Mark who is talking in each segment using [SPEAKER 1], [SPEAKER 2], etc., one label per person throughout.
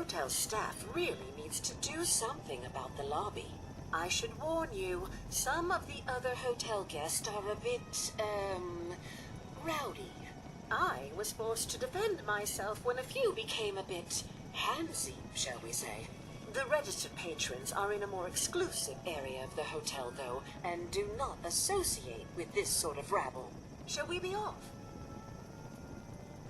[SPEAKER 1] hotel staff really needs to do something about the lobby. I should warn you, some of the other hotel guests are a bit, rowdy. I was forced to defend myself when a few became a bit handsy, shall we say. The registered patrons are in a more exclusive area of the hotel, though, and do not associate with this sort of rabble. Shall we be off?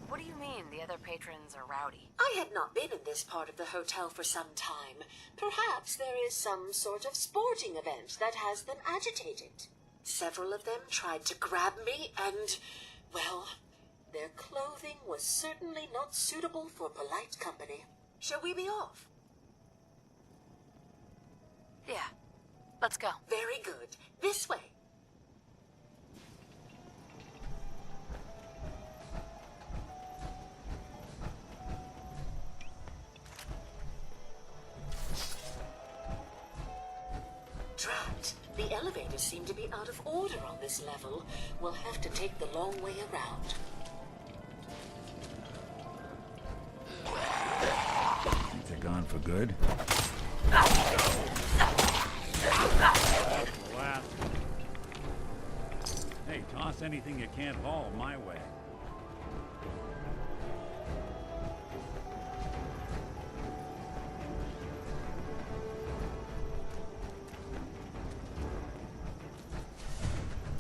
[SPEAKER 2] What do you mean the other patrons are rowdy?
[SPEAKER 1] I had not been in this part of the hotel for some time. Perhaps there is some sort of sporting event that has them agitated. Several of them tried to grab me and, well, their clothing was certainly not suitable for polite company. Shall we be off?
[SPEAKER 2] Yeah, let's go.
[SPEAKER 1] Very good. This way. Drat, the elevators seem to be out of order on this level. We'll have to take the long way around.
[SPEAKER 3] Think they're gone for good? Hey, toss anything you can't haul my way.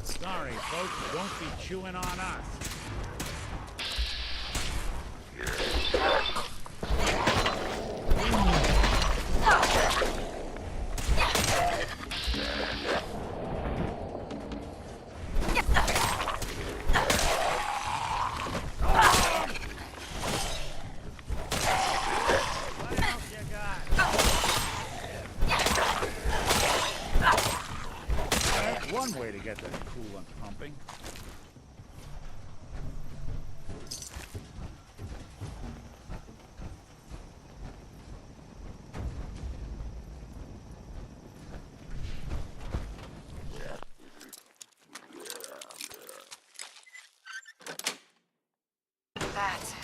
[SPEAKER 3] Sorry, folks, don't be chewing on us. One way to get the coolant pumping.
[SPEAKER 2] That's it.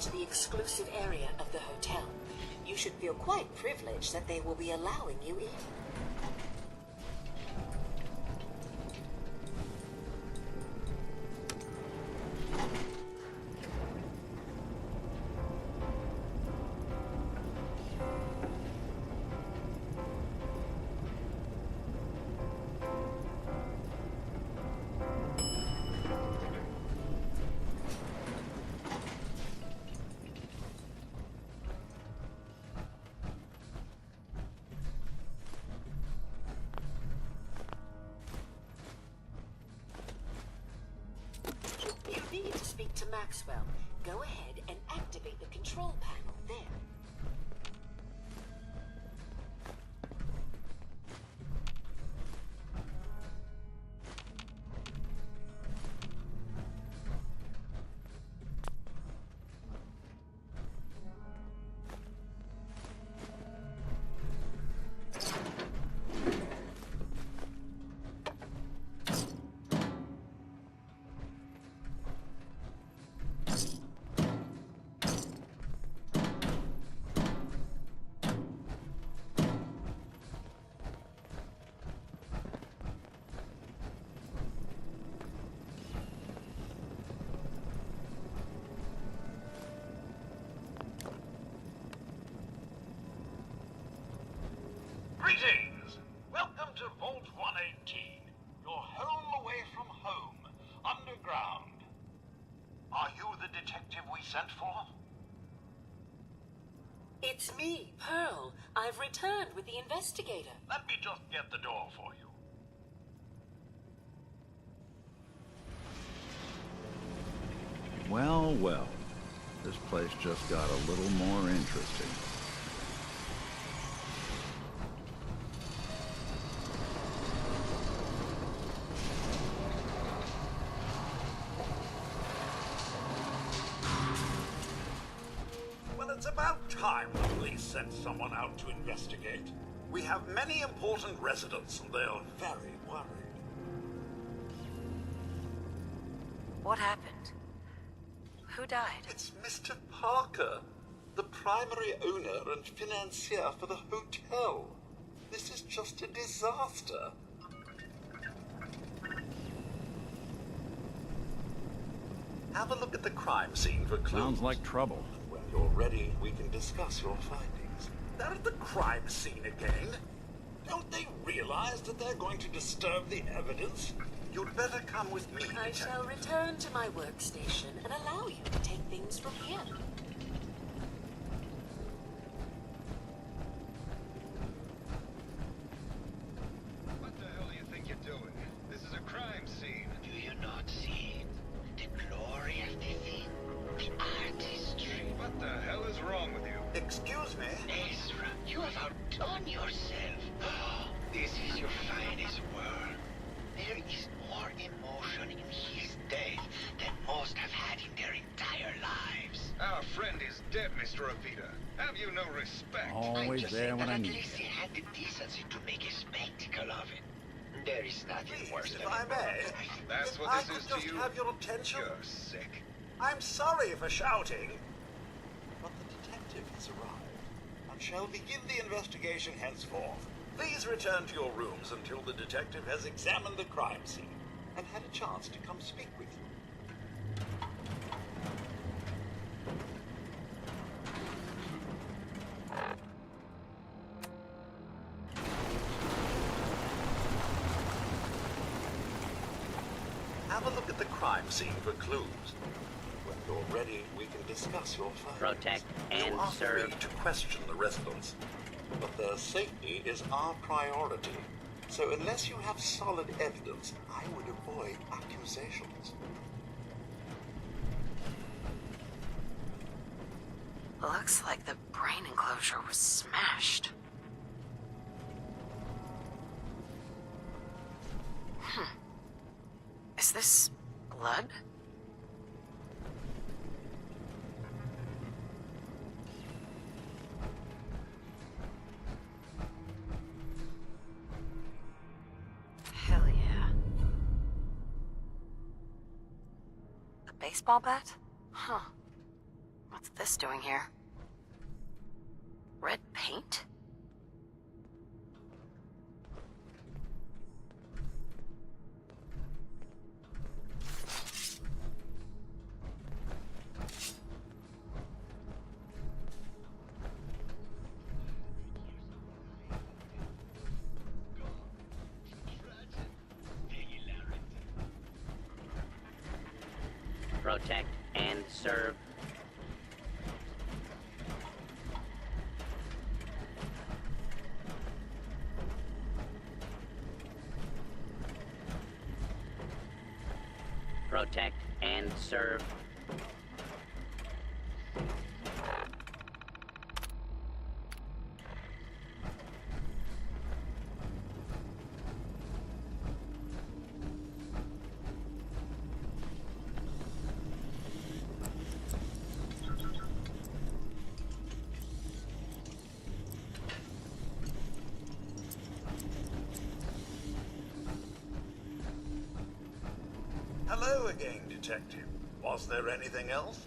[SPEAKER 1] to the exclusive area of the hotel. You should feel quite privileged that they will be allowing you in. You need to speak to Maxwell. Go ahead and activate the control panel there.
[SPEAKER 4] Greetings! Welcome to Vault 118, your home away from home, underground. Are you the detective we sent for?
[SPEAKER 1] It's me, Pearl. I've returned with the investigator.
[SPEAKER 4] Let me just get the door for you.
[SPEAKER 5] Well, well. This place just got a little more interesting.
[SPEAKER 4] Well, it's about time the police sent someone out to investigate. We have many important residents and they're very worried.
[SPEAKER 2] What happened? Who died?
[SPEAKER 4] It's Mr. Parker, the primary owner and financier for the hotel. This is just a disaster. Have a look at the crime scene for clues.
[SPEAKER 3] Sounds like trouble.
[SPEAKER 4] When you're ready, we can discuss your findings. They're at the crime scene again. Don't they realize that they're going to disturb the evidence? You'd better come with me.
[SPEAKER 1] I shall return to my workstation and allow you to take things from here.
[SPEAKER 6] What the hell do you think you're doing? This is a crime scene.
[SPEAKER 7] Do you not see it? The glory of the thing, the artistry.
[SPEAKER 6] What the hell is wrong with you?
[SPEAKER 4] Excuse me?
[SPEAKER 7] Ezra, you have outdone yourself. This is your finest work. There is more emotion in his death than most have had in their entire lives.
[SPEAKER 6] Our friend is dead, Mr. Avita. Have you no respect?
[SPEAKER 7] I'm
[SPEAKER 3] Always
[SPEAKER 7] just
[SPEAKER 3] there
[SPEAKER 7] saying
[SPEAKER 3] when
[SPEAKER 7] that
[SPEAKER 3] I
[SPEAKER 7] at
[SPEAKER 3] need
[SPEAKER 7] least
[SPEAKER 3] you.
[SPEAKER 7] he had the decency to make a spectacle of it. There is nothing
[SPEAKER 4] Please,
[SPEAKER 7] worse
[SPEAKER 4] if
[SPEAKER 7] than
[SPEAKER 4] I may.
[SPEAKER 6] That's
[SPEAKER 4] If
[SPEAKER 6] what
[SPEAKER 4] I
[SPEAKER 6] this
[SPEAKER 4] could
[SPEAKER 6] is
[SPEAKER 4] just
[SPEAKER 6] to you?
[SPEAKER 4] have your attention.
[SPEAKER 6] You're sick.
[SPEAKER 4] I'm sorry for shouting. But the detective has arrived and shall begin the investigation henceforth. Please return to your rooms until the detective has examined the crime scene and had a chance to come speak with you. Have a look at the crime scene for clues. When you're ready, we can discuss your findings.
[SPEAKER 8] Protect and
[SPEAKER 4] You'll ask
[SPEAKER 8] serve.
[SPEAKER 4] me to question the residents, but their safety is our priority. So unless you have solid evidence, I would avoid accusations.
[SPEAKER 2] Looks like the brain enclosure was smashed. Is this blood? Hell yeah. A baseball bat? Huh. What's this doing here? Red paint?
[SPEAKER 8] Protect and serve. Protect and serve.
[SPEAKER 4] Hello again, Detective. Was there anything else?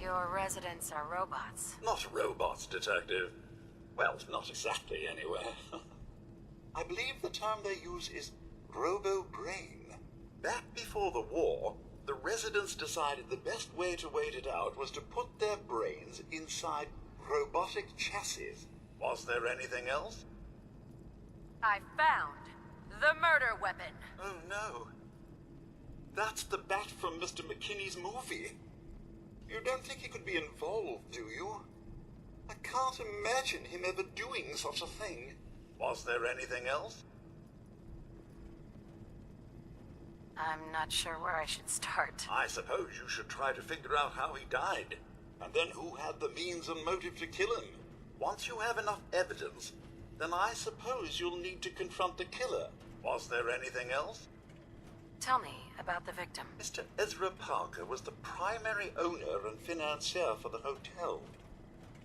[SPEAKER 2] Your residents are robots.
[SPEAKER 4] Not robots, Detective. Well, not exactly, anyway. I believe the term they use is robo-brain. Back before the war, the residents decided the best way to wait it out was to put their brains inside robotic chassis. Was there anything else?
[SPEAKER 2] I found the murder weapon.
[SPEAKER 4] Oh no. That's the bat from Mr. McKinney's movie. You don't think he could be involved, do you? I can't imagine him ever doing such a thing. Was there anything else?
[SPEAKER 2] I'm not sure where I should start.
[SPEAKER 4] I suppose you should try to figure out how he died, and then who had the means and motive to kill him. Once you have enough evidence, then I suppose you'll need to confront the killer. Was there anything else?
[SPEAKER 2] Tell me about the victim.
[SPEAKER 4] Mr. Ezra Parker was the primary owner and financier for the hotel.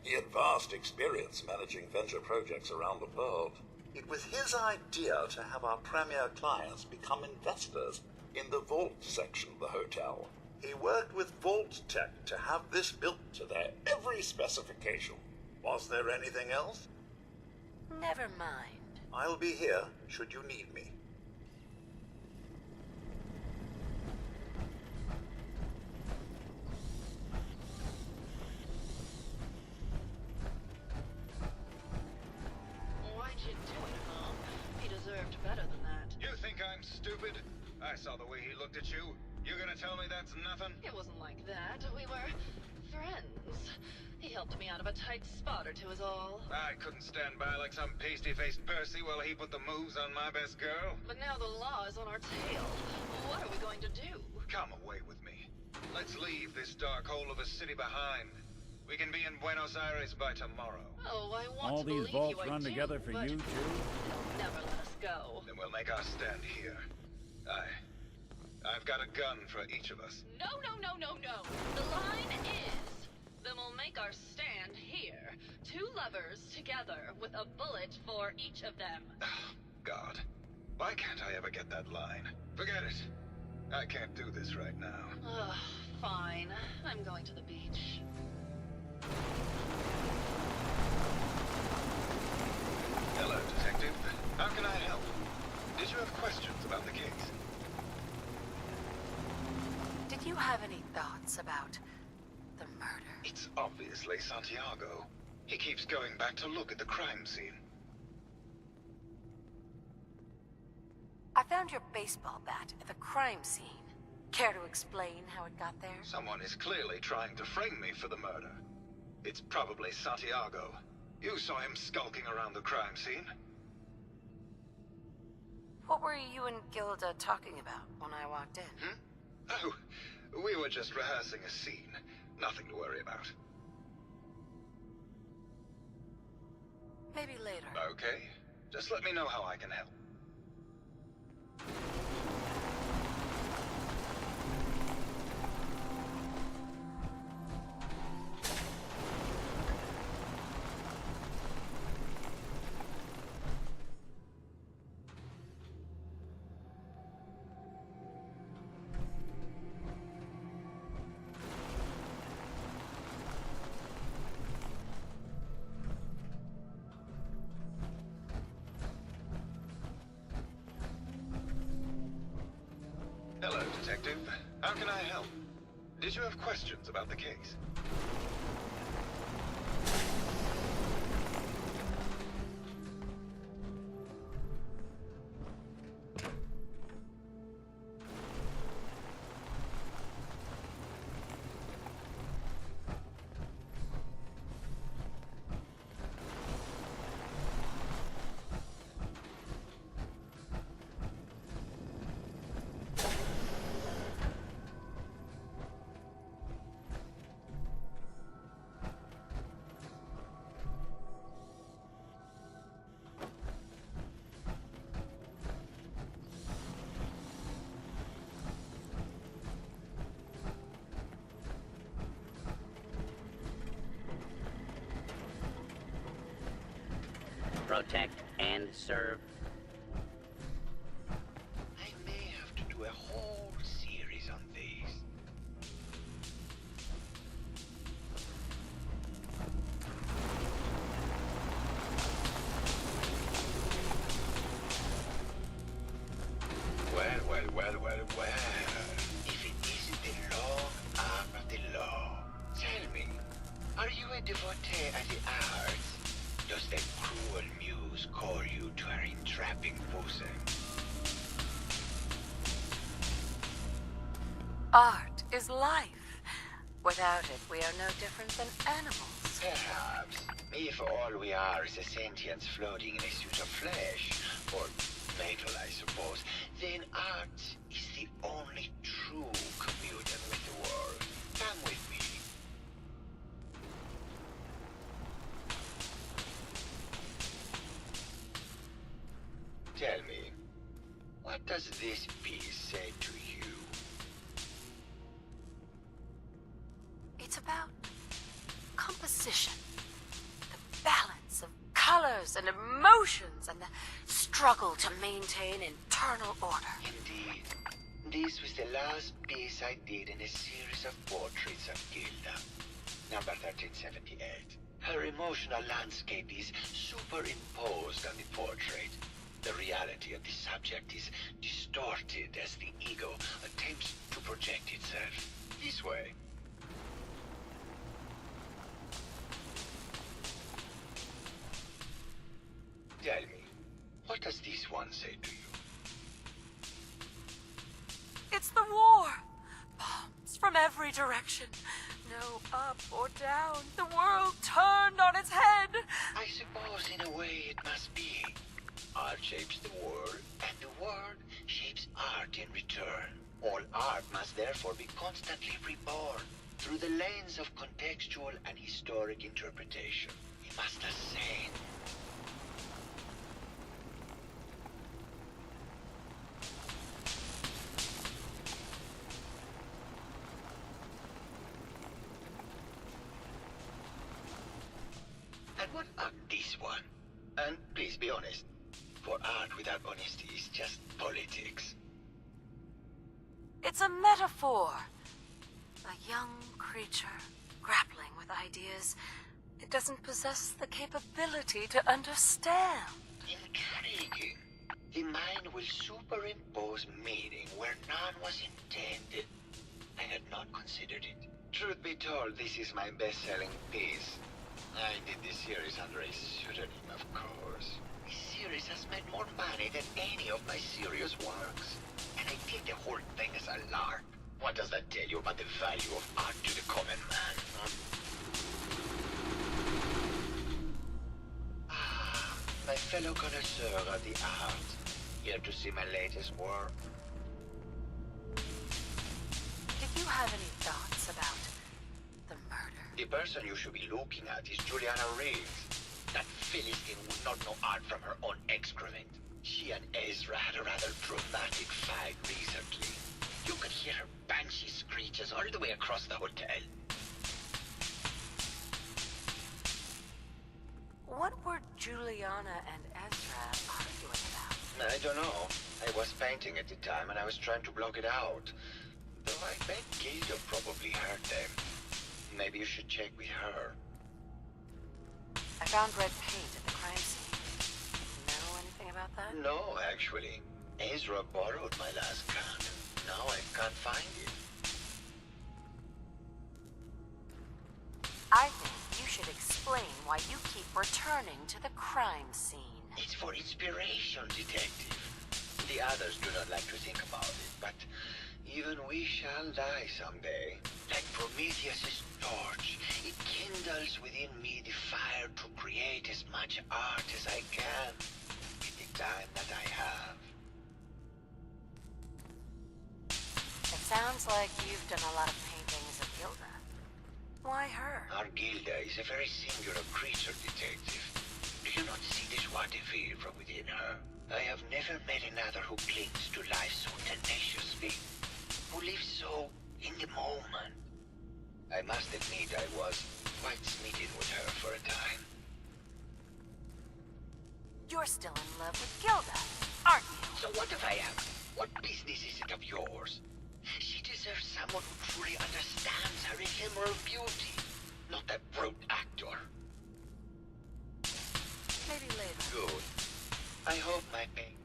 [SPEAKER 4] He had vast experience managing venture projects around the world. It was his idea to have our premier clients become investors in the vault section of the hotel. He worked with Vault Tech to have this built to their every specification. Was there anything else?
[SPEAKER 2] Never mind.
[SPEAKER 4] I'll be here should you need me.
[SPEAKER 9] Why'd you do it, Mom? He deserved better than that.
[SPEAKER 6] You think I'm stupid? I saw the way he looked at you. You gonna tell me that's nothing?
[SPEAKER 9] It wasn't like that. We were friends. He helped me out of a tight spot or two is all.
[SPEAKER 6] I couldn't stand by like some pasty-faced Percy while he put the moves on my best girl.
[SPEAKER 9] But now the law is on our tail. What are we going to do?
[SPEAKER 6] Come away with me. Let's leave this dark hole of a city behind. We can be in Buenos Aires by tomorrow.
[SPEAKER 9] Oh, I want
[SPEAKER 3] All
[SPEAKER 9] to
[SPEAKER 3] these
[SPEAKER 9] believe
[SPEAKER 3] vaults
[SPEAKER 9] you, I
[SPEAKER 3] run
[SPEAKER 9] do,
[SPEAKER 3] together for
[SPEAKER 9] but
[SPEAKER 3] you, too?
[SPEAKER 9] they'll never let us go.
[SPEAKER 6] Then we'll make our stand here. I've got a gun for each of us.
[SPEAKER 9] No, no, no, no, no. The line is, then we'll make our stand here. Two lovers together with a bullet for each of them.
[SPEAKER 6] Oh, God. Why can't I ever get that line? Forget it. I can't do this right now.
[SPEAKER 9] Ugh, fine. I'm going to the beach.
[SPEAKER 6] Hello, Detective. How can I help? Did you have questions about the case?
[SPEAKER 2] Did you have any thoughts about the murder?
[SPEAKER 6] It's obviously Santiago. He keeps going back to look at the crime scene.
[SPEAKER 2] I found your baseball bat at the crime scene. Care to explain how it got there?
[SPEAKER 6] Someone is clearly trying to frame me for the murder. It's probably Santiago. You saw him skulking around the crime scene.
[SPEAKER 2] What were you and Gilda talking about when I walked in?
[SPEAKER 6] Oh, we were just rehearsing a scene. Nothing to worry about.
[SPEAKER 2] Maybe later.
[SPEAKER 6] Okay. Just let me know how I can help. Detective. How can I help? Did you have questions about the case?
[SPEAKER 8] Protect and serve.
[SPEAKER 7] I may have to do a whole series on these. Well. If it isn't the long arm of the law, tell me, are you a devotee of the arts? Does that cruel muse call you to her entrapping bosom?
[SPEAKER 2] Art is life. Without it, we are no different than animals.
[SPEAKER 7] Perhaps, if all we are is a sentience floating in a suit of flesh, or metal, I suppose, then art is the only true communion with the world. Come with me. Tell me, what does this piece say to you?
[SPEAKER 2] It's about composition, the balance of colors and emotions, and the struggle to maintain internal order.
[SPEAKER 7] Indeed. This was the last piece I did in a series of portraits of Gilda. Number 1378. Her emotional landscape is superimposed on the portrait. The reality of the subject is distorted as the ego attempts to project itself. This way. Tell me, what does this one say to you?
[SPEAKER 2] It's the war! Bombs from every direction. No up or down. The world turned on its head.
[SPEAKER 7] I suppose in a way it must be. Art shapes the world, and the world shapes art in return. All art must therefore be constantly reborn through the lens of contextual and historic interpretation. It must ascend. And what about this one? And please be honest. For art without honesty is just politics.
[SPEAKER 2] It's a metaphor. A young creature grappling with ideas it doesn't possess the capability to understand.
[SPEAKER 7] Intriguing. The mind will superimpose meaning where none was intended. I had not considered it. Truth be told, this is my best-selling piece. I did this series under a pseudonym, of course. This series has made more money than any of my serious works. And I did the whole thing as a lark. What does that tell you about the value of art to the common man? Ah, my fellow connoisseur of the art. Here to see my latest work.
[SPEAKER 2] Did you have any thoughts about the murder?
[SPEAKER 7] The person you should be looking at is Juliana Riggs. That Philistine would not know art from her own excrement. She and Ezra had a rather dramatic fight recently. You could hear her banshee screeches all the way across the hotel.
[SPEAKER 2] What were Juliana and Ezra arguing about?
[SPEAKER 7] I don't know. I was painting at the time and I was trying to block it out. Though I bet Gilda probably heard them. Maybe you should check with her.
[SPEAKER 2] I found red paint at the crime scene. Know anything about that?
[SPEAKER 7] No, actually. Ezra borrowed my last gun. Now I can't
[SPEAKER 2] returning to the crime scene.
[SPEAKER 7] It's for inspiration, detective. The others do not like to think about it, but even we shall die someday. Like Prometheus's torch, it kindles within me the fire to create as much art as I can in the time that I have.
[SPEAKER 2] It sounds like you've done a lot of paintings of Gilda. Why her?
[SPEAKER 7] Our Gilda is a very singular creature, detective. Do you not see the joie de vivre from within her? I have never met another who clings to life so tenaciously, who lives so in the moment. I must admit I was quite smitten with her for a time.
[SPEAKER 2] You're still in love with Gilda, aren't you?
[SPEAKER 7] So what if I am? What business is it of yours? She deserves someone who truly understands her ephemeral beauty, not that brute actor.
[SPEAKER 2] Maybe later.
[SPEAKER 7] Good. I hope my pain.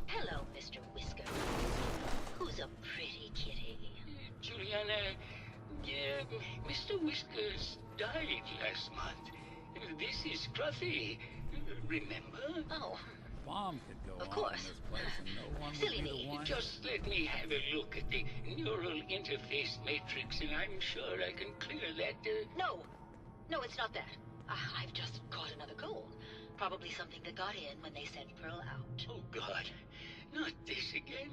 [SPEAKER 1] Hello, Mr. Whisker. Who's a pretty kitty?
[SPEAKER 10] Juliana, Mr. Whiskers died last month. This is Scruffy. Remember?
[SPEAKER 1] Oh,
[SPEAKER 3] Bomb could go
[SPEAKER 1] Of
[SPEAKER 3] on
[SPEAKER 1] course.
[SPEAKER 3] in this place and no one
[SPEAKER 1] Silly
[SPEAKER 3] would be
[SPEAKER 1] me.
[SPEAKER 3] the one.
[SPEAKER 10] Just let me have a look at the neural interface matrix, and I'm sure I can clear that.
[SPEAKER 1] no. No, it's not that. I've just caught another cold. Probably something that got in when they sent Pearl out.
[SPEAKER 10] Oh, God. Not this again.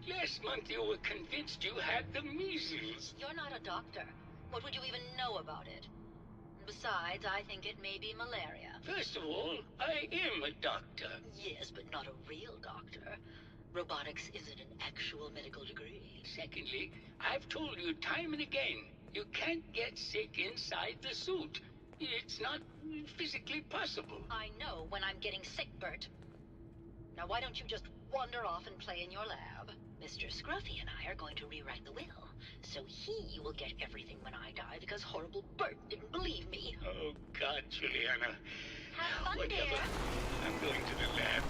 [SPEAKER 10] Last month you were convinced you had the measles.
[SPEAKER 1] You're not a doctor. What would you even know about it? Besides, I think it may be malaria.
[SPEAKER 10] First of all, I am a doctor.
[SPEAKER 1] Yes, but not a real doctor. Robotics isn't an actual medical degree.
[SPEAKER 10] Secondly, I've told you time and again, you can't get sick inside the suit. It's not physically possible.
[SPEAKER 1] I know when I'm getting sick, Bert. Now why don't you just wander off and play in your lab? Mr. Scruffy and I are going to rewrite the will, so he will get everything when I die because horrible Bert didn't believe me.
[SPEAKER 10] Oh, God, Juliana.
[SPEAKER 1] Have fun,
[SPEAKER 10] Whatever.
[SPEAKER 1] dear.
[SPEAKER 10] I'm going to the lab.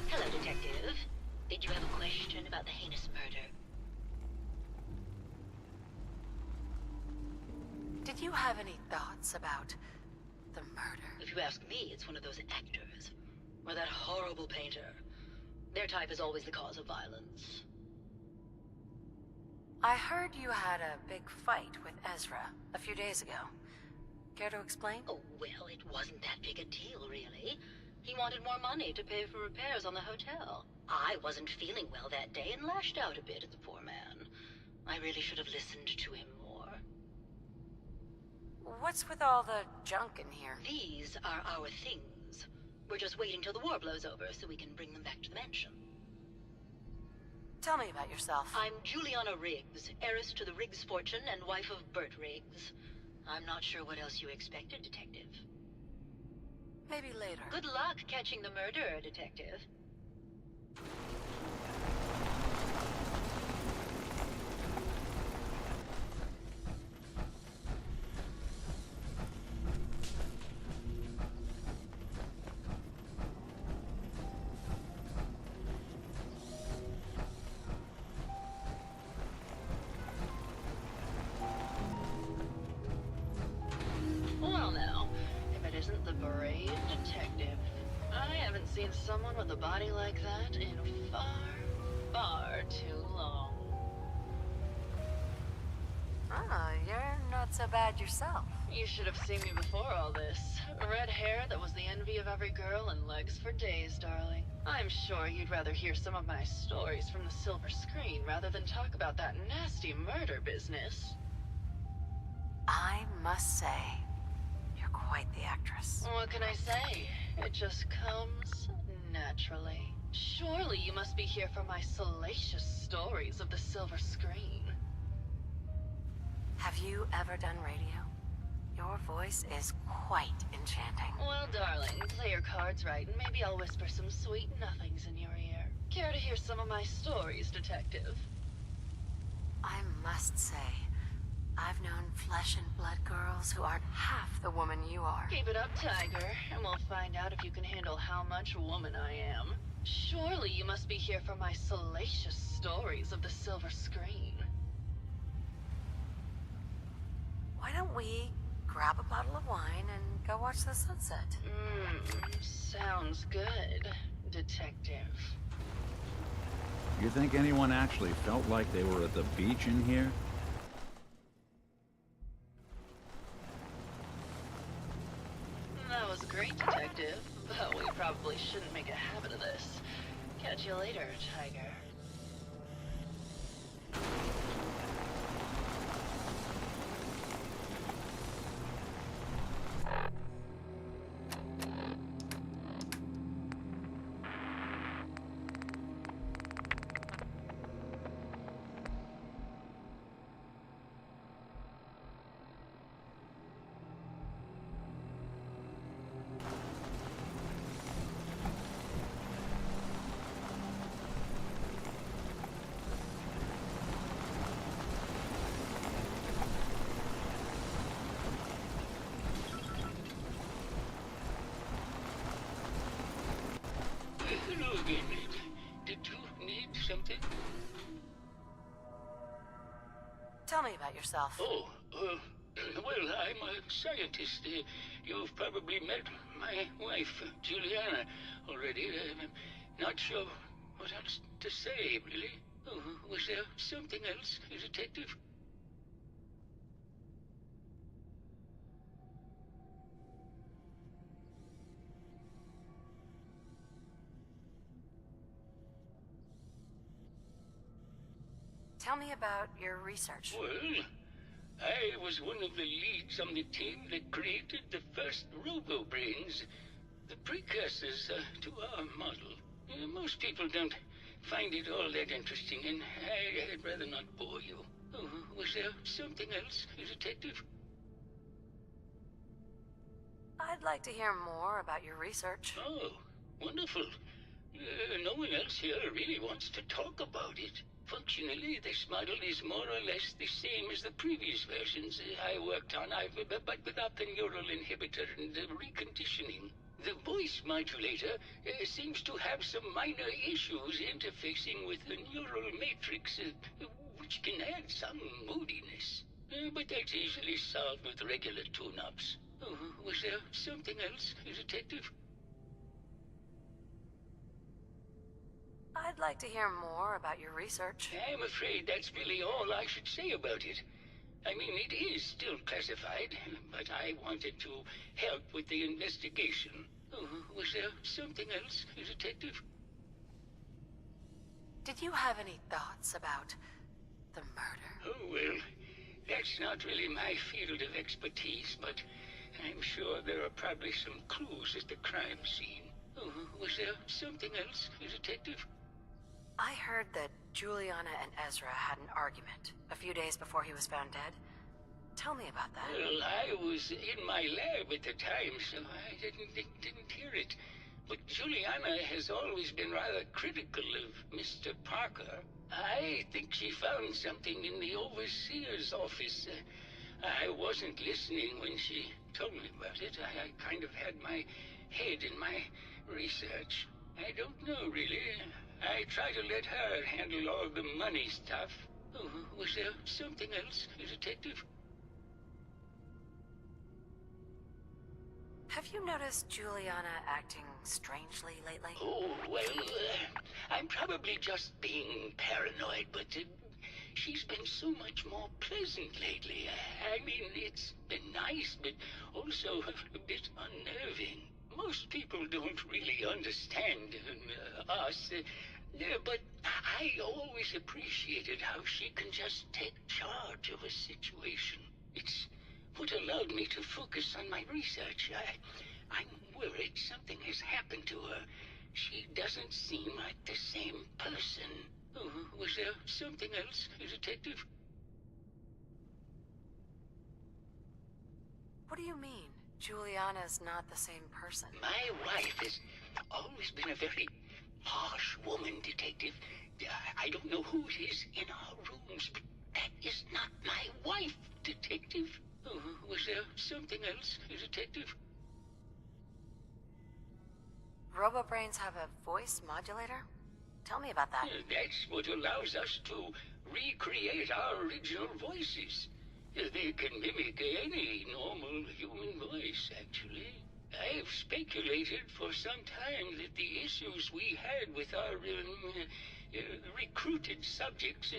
[SPEAKER 1] Hello, Detective. Did you have a question about the heinous murder?
[SPEAKER 2] Did you have any thoughts about the murder?
[SPEAKER 1] If you ask me, it's one of those actors. Or that horrible painter. Their type is always the cause of violence.
[SPEAKER 2] I heard you had a big fight with Ezra a few days ago. Care to explain?
[SPEAKER 1] Oh, well, it wasn't that big a deal, really. He wanted more money to pay for repairs on the hotel. I wasn't feeling well that day and lashed out a bit at the poor man. I really should have listened to him more.
[SPEAKER 2] What's with all the junk in here?
[SPEAKER 1] These are our things. We're just waiting till the war blows over so we can bring them back to the mansion.
[SPEAKER 2] Tell me about yourself.
[SPEAKER 1] I'm Juliana Riggs, heiress to the Riggs fortune and wife of Bert Riggs. I'm not sure what else you expected, Detective.
[SPEAKER 2] Maybe later.
[SPEAKER 1] Good luck catching the murderer, Detective.
[SPEAKER 9] Well now, if it isn't the brave detective. I haven't seen someone with a body like that in far too long.
[SPEAKER 2] Ah, you're not so bad yourself.
[SPEAKER 9] You should have seen me before all this. Red hair that was the envy of every girl and legs for days, darling. I'm sure you'd rather hear some of my stories from the silver screen rather than talk about that nasty murder business.
[SPEAKER 2] I must say, you're quite the actress.
[SPEAKER 9] What can I say? It just comes naturally. Surely you must be here for my salacious stories of the silver screen.
[SPEAKER 2] Have you ever done radio? Your voice is quite enchanting.
[SPEAKER 9] Well, darling, play your cards right, and maybe I'll whisper some sweet nothings in your ear. Care to hear some of my stories, Detective?
[SPEAKER 2] I must say, I've known flesh and blood girls who aren't half the woman you are.
[SPEAKER 9] Keep it up, Tiger, and we'll find out if you can handle how much woman I am. Surely you must be here for my salacious stories of the silver screen.
[SPEAKER 2] Why don't we grab a bottle of wine and go watch the sunset?
[SPEAKER 9] Sounds good, Detective.
[SPEAKER 5] You think anyone actually felt like they were at the beach in here?
[SPEAKER 9] That was great, Detective, but we probably shouldn't make a habit of this. Catch you later, Tiger.
[SPEAKER 10] Hello again. Did you need something?
[SPEAKER 2] Tell me about yourself.
[SPEAKER 10] Oh, well, I'm a scientist. You've probably met my wife, Juliana, already. Not sure what else to say, really. Oh, was there something else, Detective?
[SPEAKER 2] Tell me about your research.
[SPEAKER 10] Well, I was one of the leads on the team that created the first robo-brains, the precursors to our model. Most people don't find it all that interesting, and I'd rather not bore you. Oh, was there something else, Detective?
[SPEAKER 2] I'd like to hear more about your research.
[SPEAKER 10] Oh, wonderful. No one else here really wants to talk about it. Functionally, this model is more or less the same as the previous versions I worked on, but without the neural inhibitor and the reconditioning. The voice modulator seems to have some minor issues interfacing with the neural matrix, which can add some moodiness. But that's easily solved with regular tune-ups. Oh, was there something else, Detective?
[SPEAKER 2] I'd like to hear more about your research.
[SPEAKER 10] I'm afraid that's really all I should say about it. I mean, it is still classified, but I wanted to help with the investigation. Oh, was there something else, Detective?
[SPEAKER 2] Did you have any thoughts about the murder?
[SPEAKER 10] Oh, well, that's not really my field of expertise, but I'm sure there are probably some clues at the crime scene. Oh, was there something else, Detective?
[SPEAKER 2] I heard that Juliana and Ezra had an argument a few days before he was found dead. Tell me about that.
[SPEAKER 10] Well, I was in my lab at the time, so I didn't hear it. But Juliana has always been rather critical of Mr. Parker. I think she found something in the overseer's office. I wasn't listening when she told me about it. I kind of had my head in my research. I don't know, really. I try to let her handle all the money stuff. Oh, was there something else, Detective?
[SPEAKER 2] Have you noticed Juliana acting strangely lately?
[SPEAKER 10] Oh, well, I'm probably just being paranoid, but she's been so much more pleasant lately. I mean, it's been nice, but also a bit unnerving. Most people don't really understand us, but I always appreciated how she can just take charge of a situation. It's what allowed me to focus on my research. I'm worried something has happened to her. she doesn't seem like the same person. Oh, was there something else, Detective?
[SPEAKER 2] What do you mean? Juliana's not the same person.
[SPEAKER 10] My wife has always been a very harsh woman, Detective. I don't know who it is in our rooms, but that is not my wife, Detective. Oh, was there something else, Detective?
[SPEAKER 2] Robobrains have a voice modulator? Tell me about that.
[SPEAKER 10] That's what allows us to recreate our original voices. They can mimic any normal human voice, actually. I've speculated for some time that the issues we had with our recruited subjects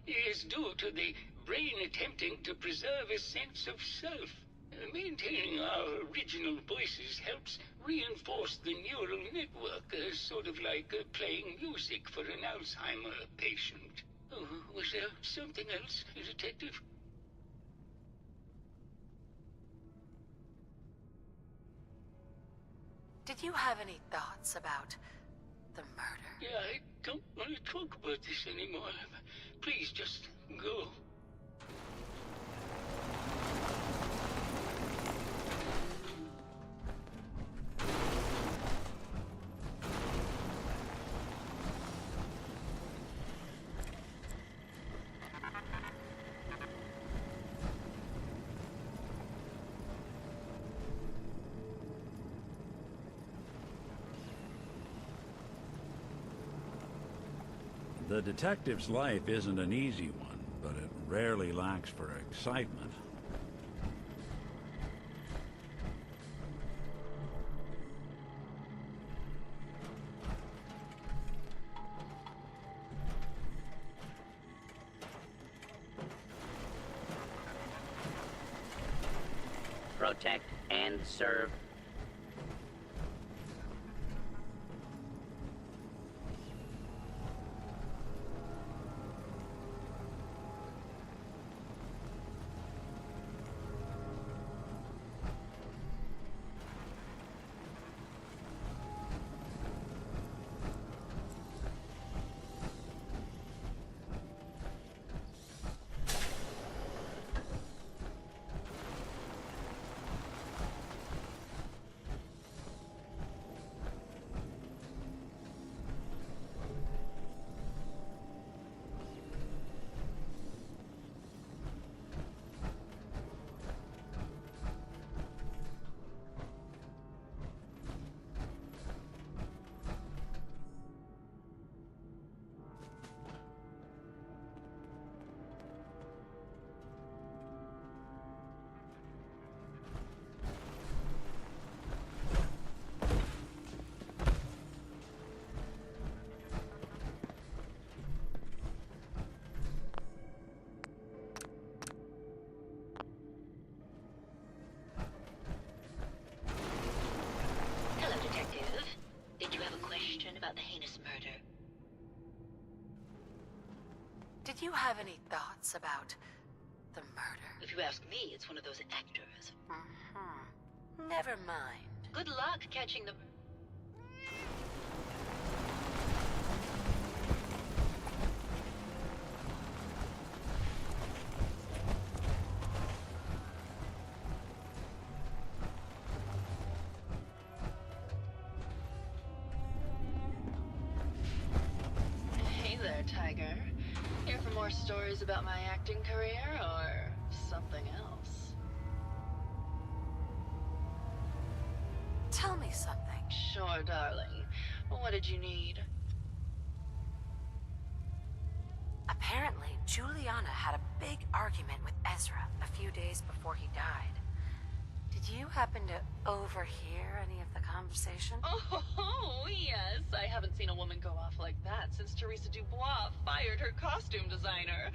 [SPEAKER 10] is due to the brain attempting to preserve a sense of self. Maintaining our original voices helps reinforce the neural network, sort of like playing music for an Alzheimer patient. Oh, was there something else, Detective?
[SPEAKER 2] Did you have any thoughts about the murder?
[SPEAKER 10] Yeah, I don't want to talk about this anymore. Please, just go.
[SPEAKER 5] The detective's life isn't an easy one, but it rarely lacks for excitement.
[SPEAKER 8] Protect and serve.
[SPEAKER 7] Hello, Detective. Did you have a question about the heinous murder?
[SPEAKER 2] Did you have any thoughts about the murder?
[SPEAKER 7] If you ask me, it's one of those actors.
[SPEAKER 2] Never mind.
[SPEAKER 7] Good luck catching them.
[SPEAKER 9] Hey there, Tiger. Here for more stories about my acting career or something else?
[SPEAKER 2] Tell me something.
[SPEAKER 9] Sure, darling. What did you need?
[SPEAKER 2] Apparently, Juliana had a big argument with Ezra a few days before he died. Did you happen to overhear any of the conversation?
[SPEAKER 9] Oh, yes. I haven't seen a woman go off like that since Teresa Dubois fired her costume designer.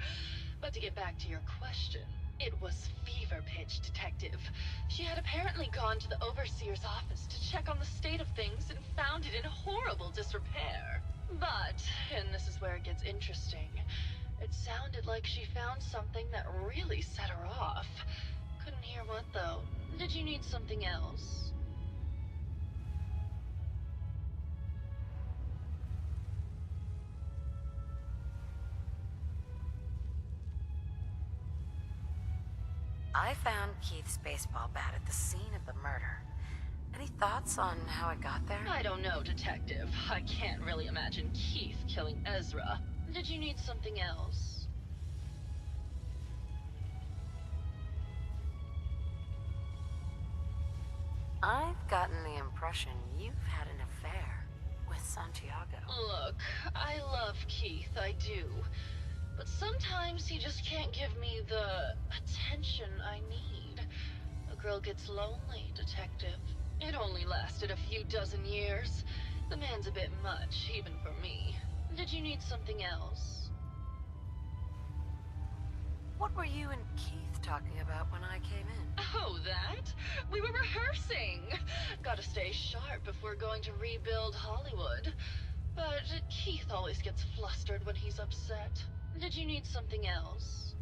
[SPEAKER 9] But to get back to your question, it was fever pitch, Detective. She had apparently gone to the Overseer's office to check on the state of things and found it in horrible disrepair. But, and this is where it gets interesting, it sounded like she found something that really set her off. Couldn't hear what, though. Did you need something else?
[SPEAKER 2] I found Keith's baseball bat at the scene of the murder. Any thoughts on how it got there?
[SPEAKER 9] I don't know, Detective. I can't really imagine Keith killing Ezra. Did you need something else?
[SPEAKER 2] I've gotten the impression you've had an affair with Santiago.
[SPEAKER 9] Look, I love Keith, I do. But sometimes he just can't give me the attention I need. A girl gets lonely, Detective. It only lasted a few dozen years. The man's a bit much, even for me. Did you need something else?
[SPEAKER 2] What were you and Keith talking about when I came in?
[SPEAKER 9] Oh, that? We were rehearsing. Gotta stay sharp if we're going to rebuild Hollywood. But Keith always gets flustered when he's upset. Did you need something else?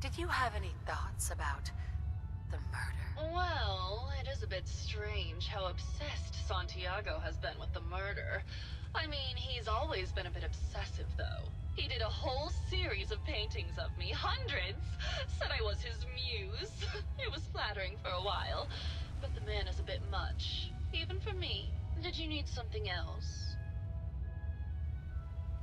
[SPEAKER 2] Did you have any thoughts about the murder?
[SPEAKER 9] Well, it is a bit strange how obsessed Santiago has been with the murder. I mean, he's always been a bit obsessive, though. He did a whole series of paintings of me, hundreds. Said I was his muse. It was flattering for a while, but the man is a bit much, even for me. Did you need something else?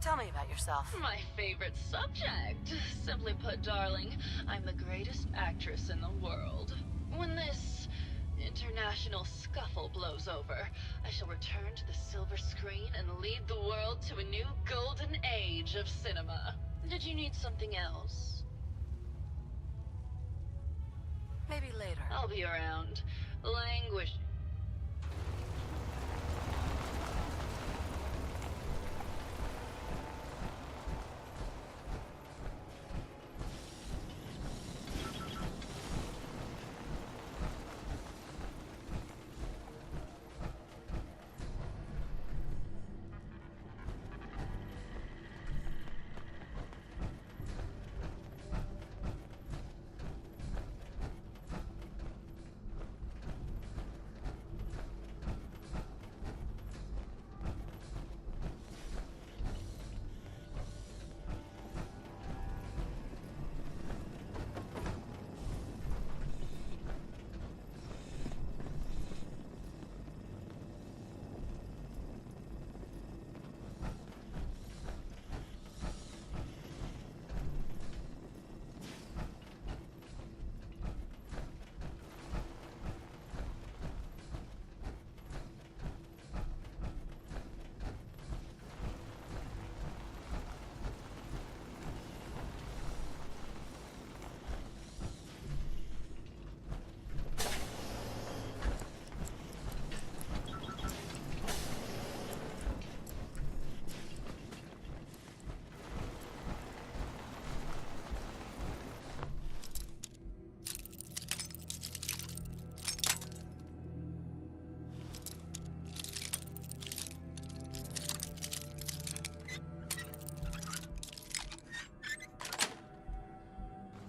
[SPEAKER 2] Tell me about yourself.
[SPEAKER 9] My favorite subject. Simply put, darling, I'm the greatest actress in the world. When this international scuffle blows over, I shall return to the silver screen and lead the world to a new golden age of cinema. Did you need something else?
[SPEAKER 2] Maybe later.
[SPEAKER 9] I'll be around. Languish.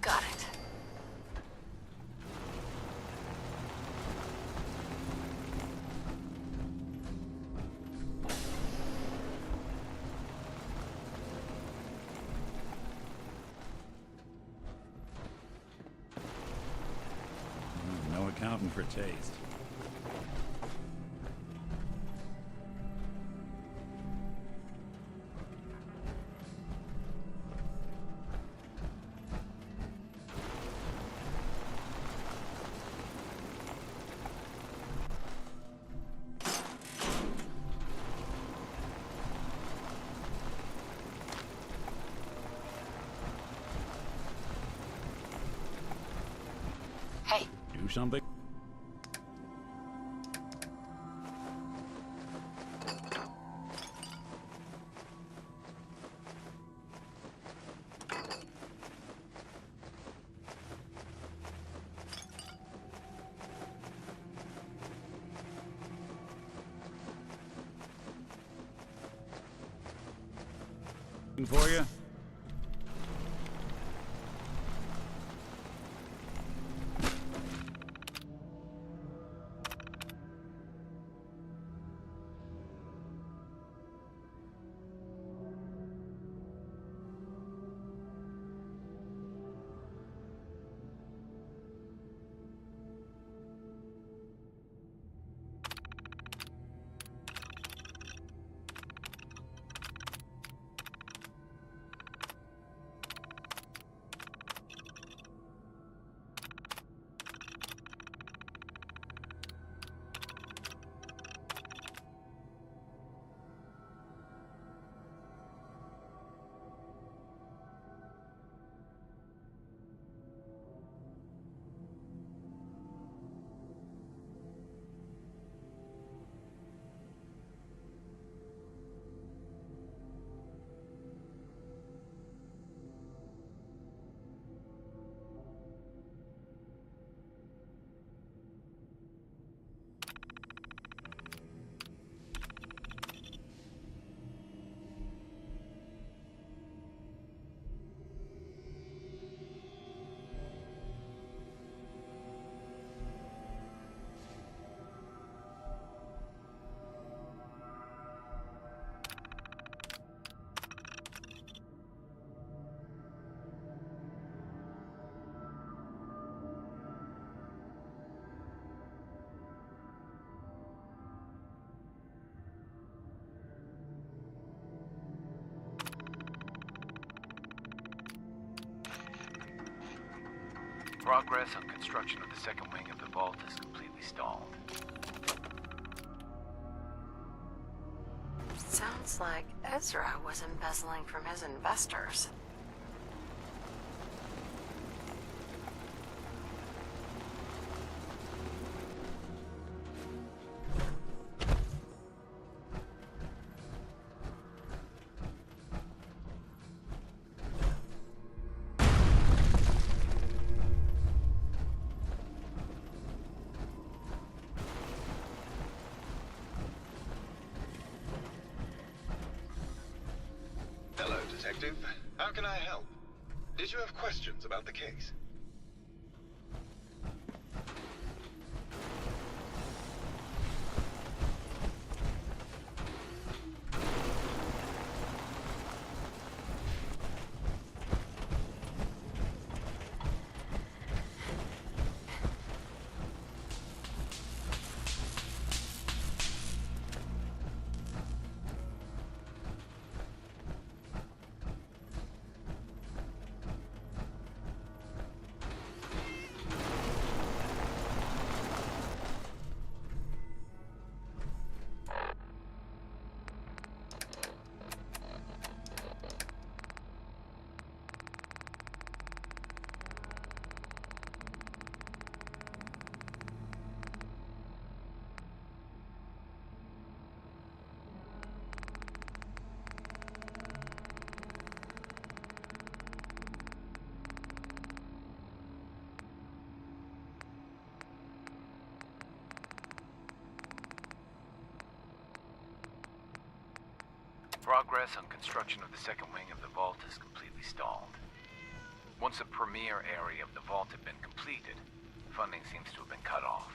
[SPEAKER 2] Got it.
[SPEAKER 5] No accounting for taste.
[SPEAKER 2] Hey.
[SPEAKER 5] Do something? For you?
[SPEAKER 11] Progress on construction of the second wing of the vault is completely stalled.
[SPEAKER 2] Sounds like Ezra was embezzling from his investors.
[SPEAKER 6] Hello, Detective. How can I help? Did you have questions about the case?
[SPEAKER 11] Progress on construction of the second wing of the vault is completely stalled. Once the premier area of the vault had been completed, funding seems to have been cut off.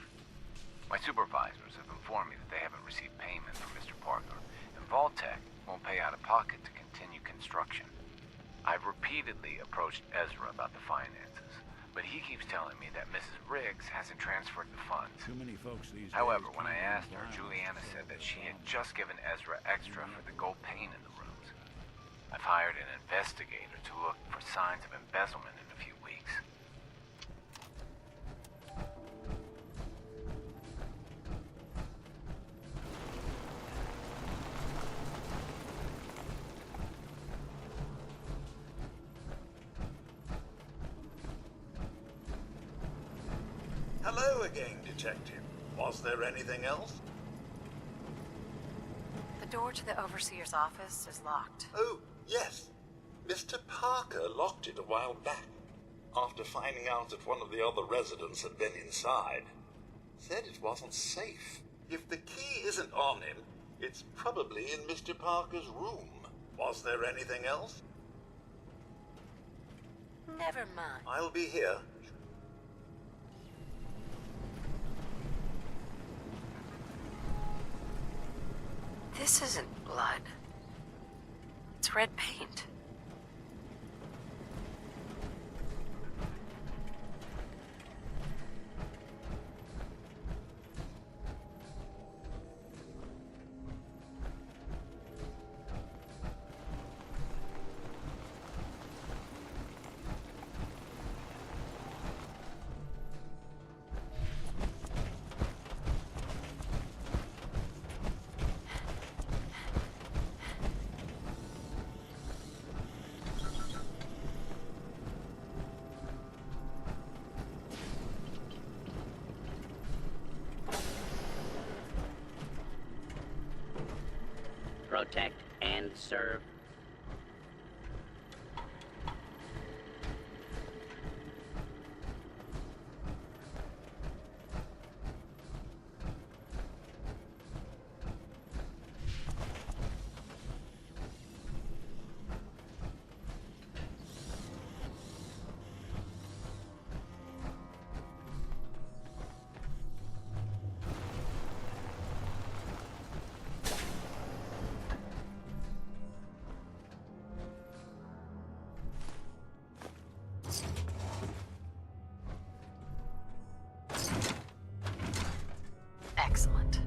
[SPEAKER 11] My supervisors have informed me that they haven't received payment from Mr. Parker, and Vault-Tec won't pay out of pocket to continue construction. I've repeatedly approached Ezra about the finances, but he keeps telling me that Mrs. Riggs hasn't transferred the funds.
[SPEAKER 5] Too many folks these
[SPEAKER 11] However,
[SPEAKER 5] days
[SPEAKER 11] when I
[SPEAKER 5] can't
[SPEAKER 11] asked her,
[SPEAKER 5] rely on
[SPEAKER 11] Juliana
[SPEAKER 5] this
[SPEAKER 11] said that she had
[SPEAKER 5] phone.
[SPEAKER 11] just given Ezra extra for the gold paint in the rooms. I've hired an investigator to look for signs of embezzlement in a few weeks.
[SPEAKER 4] Hello again, Detective. Was there anything else?
[SPEAKER 2] The door to the Overseer's office is locked.
[SPEAKER 4] Oh, yes. Mr. Parker locked it a while back, after finding out that one of the other residents had been inside. Said it wasn't safe. If the key isn't on him, it's probably in Mr. Parker's room. Was there anything else?
[SPEAKER 2] Never mind.
[SPEAKER 4] I'll be here.
[SPEAKER 2] This isn't blood. It's red paint.
[SPEAKER 8] Protect and serve.
[SPEAKER 2] Excellent.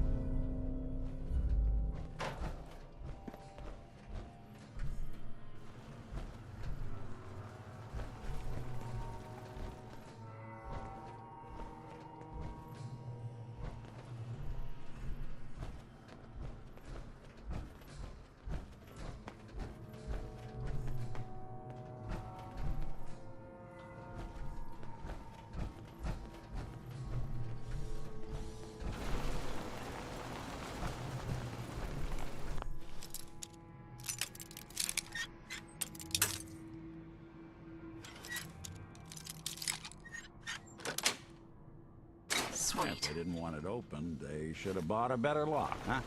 [SPEAKER 5] didn't want it opened, they should have bought a better lock, huh?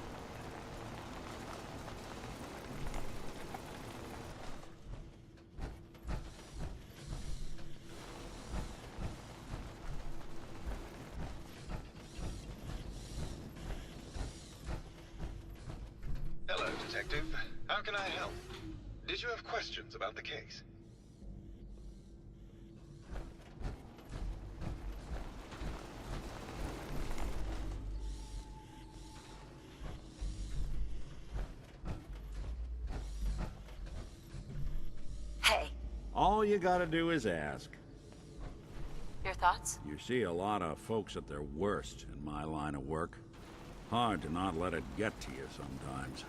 [SPEAKER 6] Hello, Detective. How can I help? Did you have questions about the case?
[SPEAKER 2] Hey,
[SPEAKER 5] All you gotta do is ask.
[SPEAKER 2] your thoughts?
[SPEAKER 5] You see a lot of folks at their worst in my line of work. Hard to not let it get to you sometimes.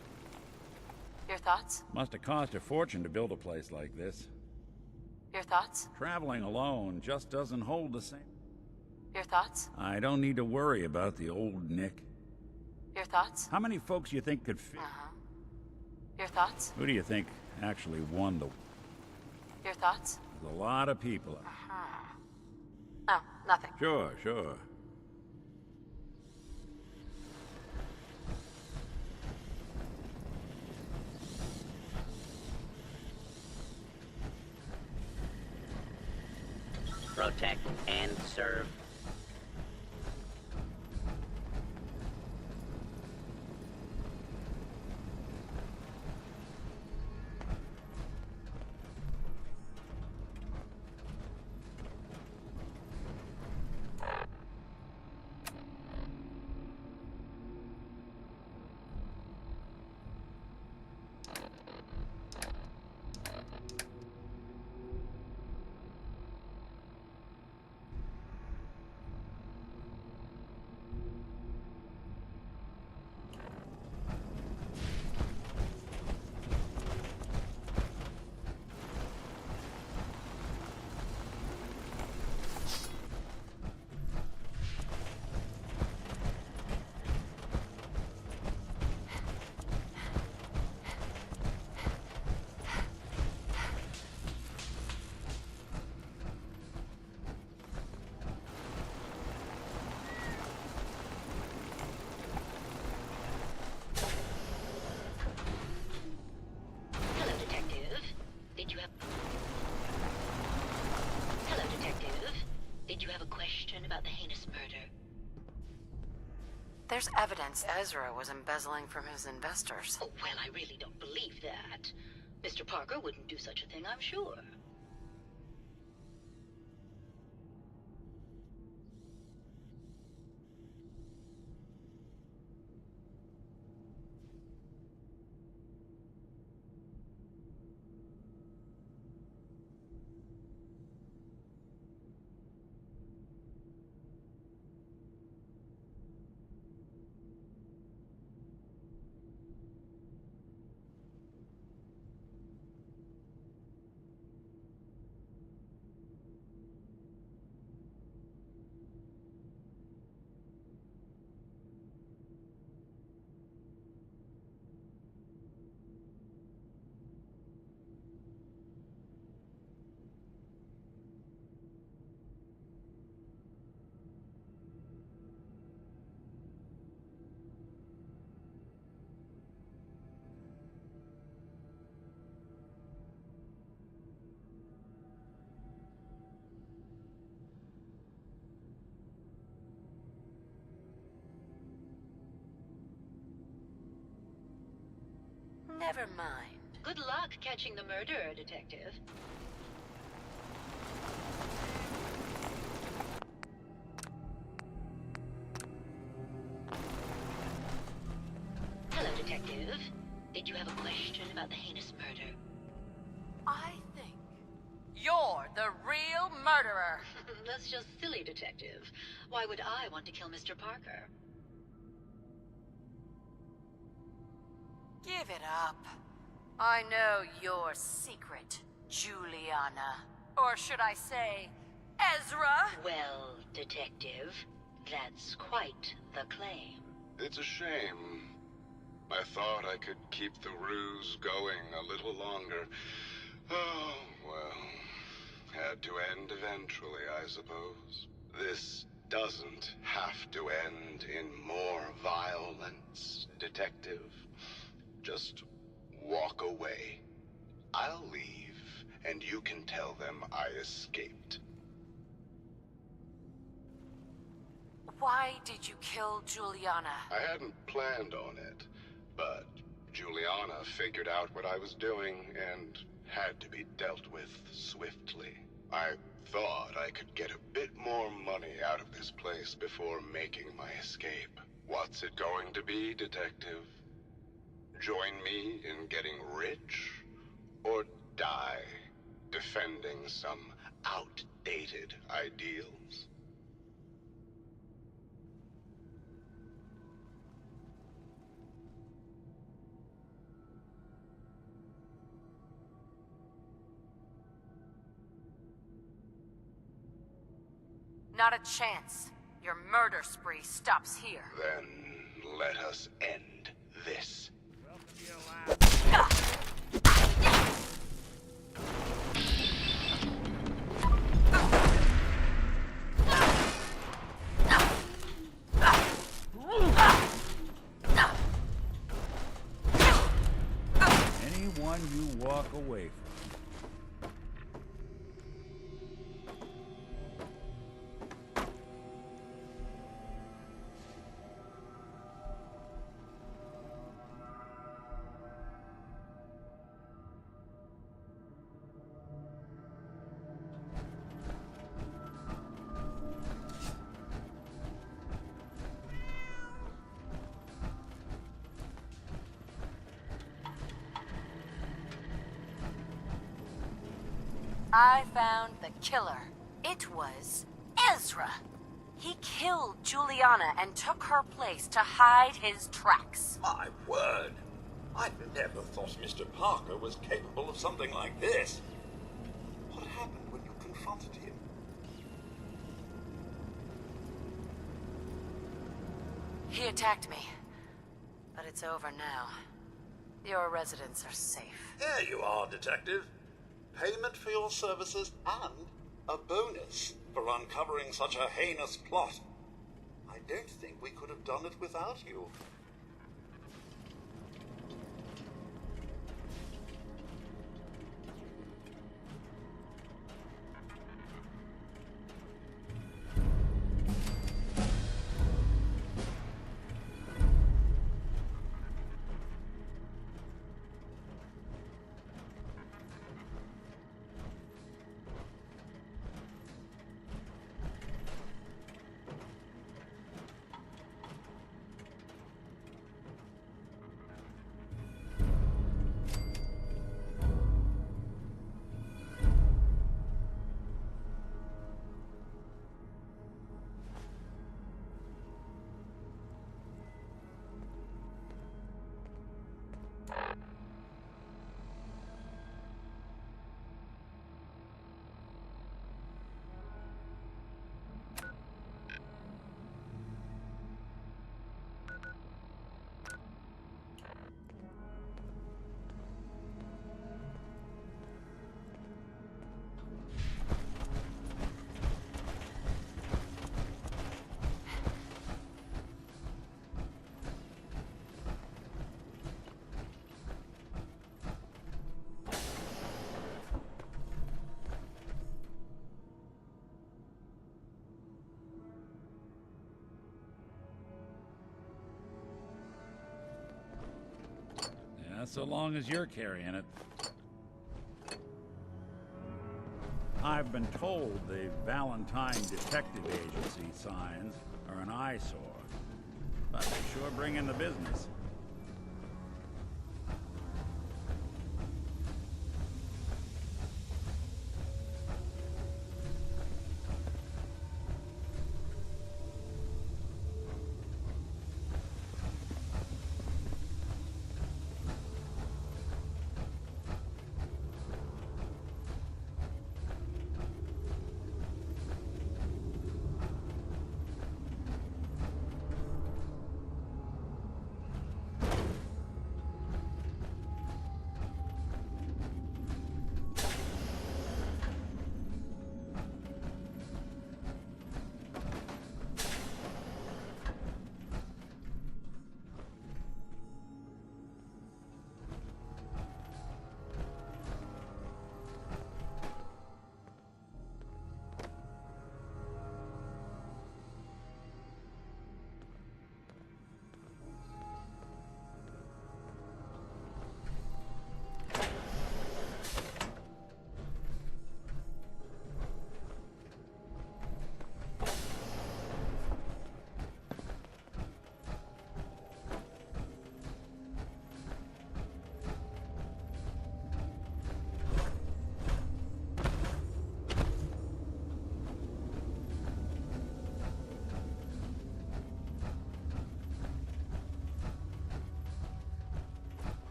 [SPEAKER 2] Your thoughts?
[SPEAKER 5] Must have cost a fortune to build a place like this.
[SPEAKER 2] Your thoughts?
[SPEAKER 5] Traveling alone just doesn't hold the same.
[SPEAKER 2] Your thoughts?
[SPEAKER 5] I don't need to worry about the old Nick.
[SPEAKER 2] Your thoughts?
[SPEAKER 5] How many folks you think could fit?
[SPEAKER 2] Your thoughts?
[SPEAKER 5] Who do you think actually won the...
[SPEAKER 2] Your thoughts?
[SPEAKER 5] There's a lot of people.
[SPEAKER 2] Oh, nothing.
[SPEAKER 5] Sure, sure.
[SPEAKER 8] Protect and serve.
[SPEAKER 12] Hello, Detective. Hello, Detective. Did you have a question about the heinous murder?
[SPEAKER 2] There's evidence Ezra was embezzling from his investors.
[SPEAKER 12] Oh, well, I really don't believe that. Mr. Parker wouldn't do such a thing, I'm sure.
[SPEAKER 2] Never mind.
[SPEAKER 12] Good luck catching the murderer, Detective. Hello, Detective. Did you have a question about the heinous murder?
[SPEAKER 2] I think you're the real murderer.
[SPEAKER 12] That's just silly, Detective. Why would I want to kill Mr. Parker?
[SPEAKER 2] Give it up. I know your secret, Juliana. Or should I say, Ezra?
[SPEAKER 12] Well, Detective, that's quite the claim.
[SPEAKER 13] It's a shame. I thought I could keep the ruse going a little longer. Oh, well. Had to end eventually, I suppose. This doesn't have to end in more violence, Detective. Just walk away. I'll leave, and you can tell them I escaped.
[SPEAKER 2] Why did you kill Juliana?
[SPEAKER 13] I hadn't planned on it, but Juliana figured out what I was doing and had to be dealt with swiftly. I thought I could get a bit more money out of this place before making my escape. What's it going to be, Detective? Join me in getting rich? Or die defending some outdated ideals?
[SPEAKER 2] Not a chance. Your murder spree stops here.
[SPEAKER 13] Then let us end this.
[SPEAKER 5] Anyone you walk away from.
[SPEAKER 2] I found the killer. It was Ezra. He killed Juliana and took her place to hide his tracks.
[SPEAKER 4] My word! I never thought Mr. Parker was capable of something like this. What happened when you confronted him?
[SPEAKER 2] He attacked me. But it's over now. Your residents are safe.
[SPEAKER 4] There you are, Detective. Payment for your services and a bonus for uncovering such a heinous plot. I don't think we could have done it without you.
[SPEAKER 5] So long as you're carrying it. I've been told the Valentine Detective Agency signs are an eyesore, but they sure bring in the business.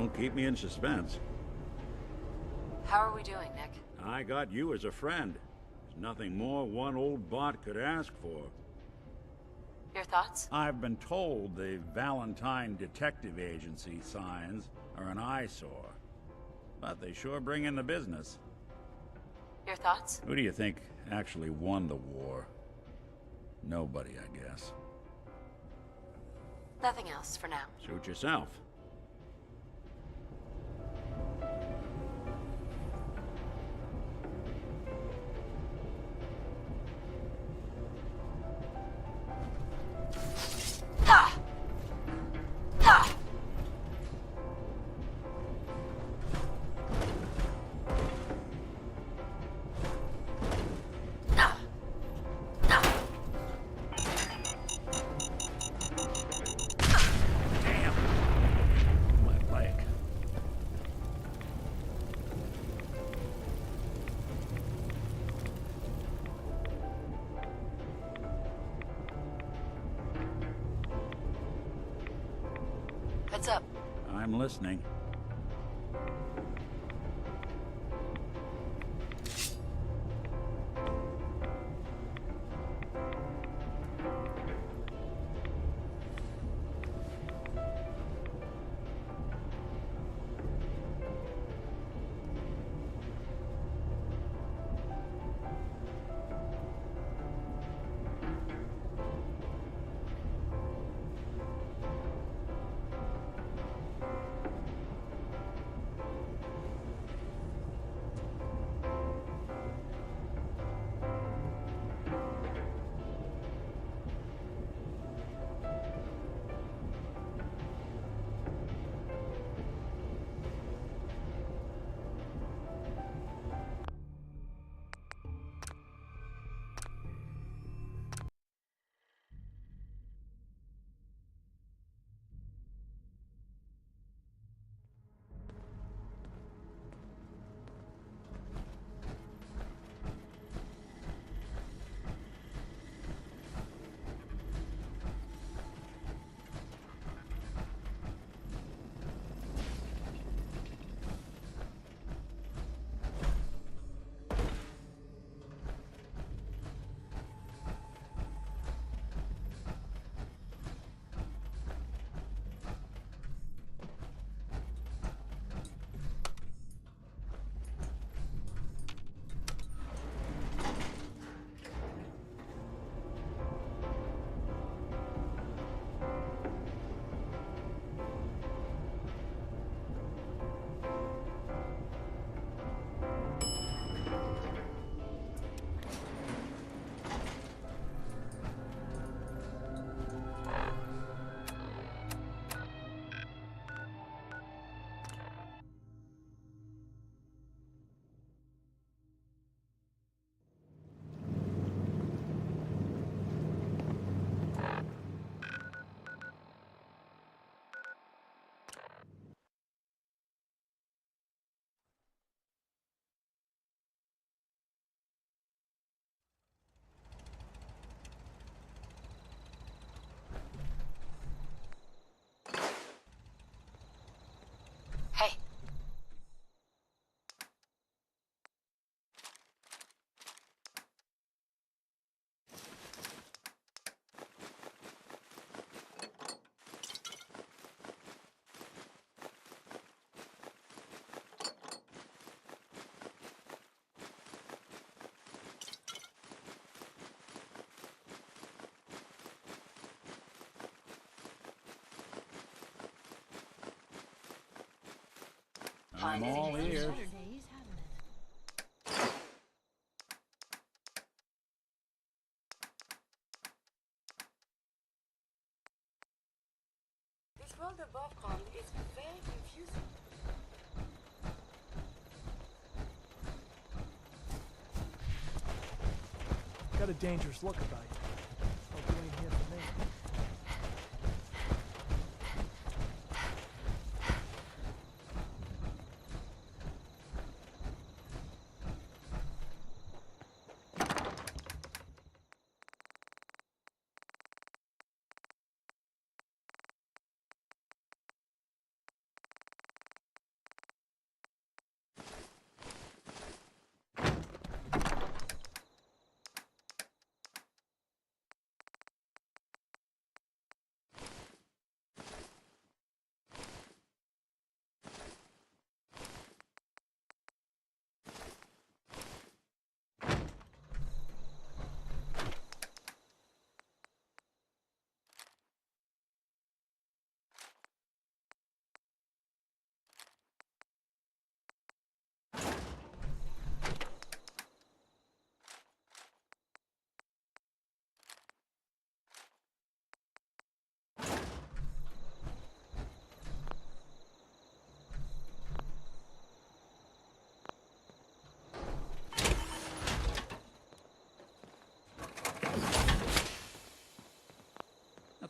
[SPEAKER 5] Don't keep me in suspense.
[SPEAKER 2] How are we doing, Nick?
[SPEAKER 5] I got you as a friend. There's nothing more one old bot could ask for.
[SPEAKER 2] Your thoughts?
[SPEAKER 5] I've been told the Valentine Detective Agency signs are an eyesore. But they sure bring in the business.
[SPEAKER 2] Your thoughts?
[SPEAKER 5] Who do you think actually won the war? Nobody, I guess.
[SPEAKER 2] Nothing else for now.
[SPEAKER 5] Suit yourself.
[SPEAKER 2] Heads up.
[SPEAKER 5] I'm listening.
[SPEAKER 2] Hey.
[SPEAKER 5] I'm all ears.
[SPEAKER 1] This world above ground is very confusing.
[SPEAKER 14] Got a dangerous look about you. Hope you ain't here for me.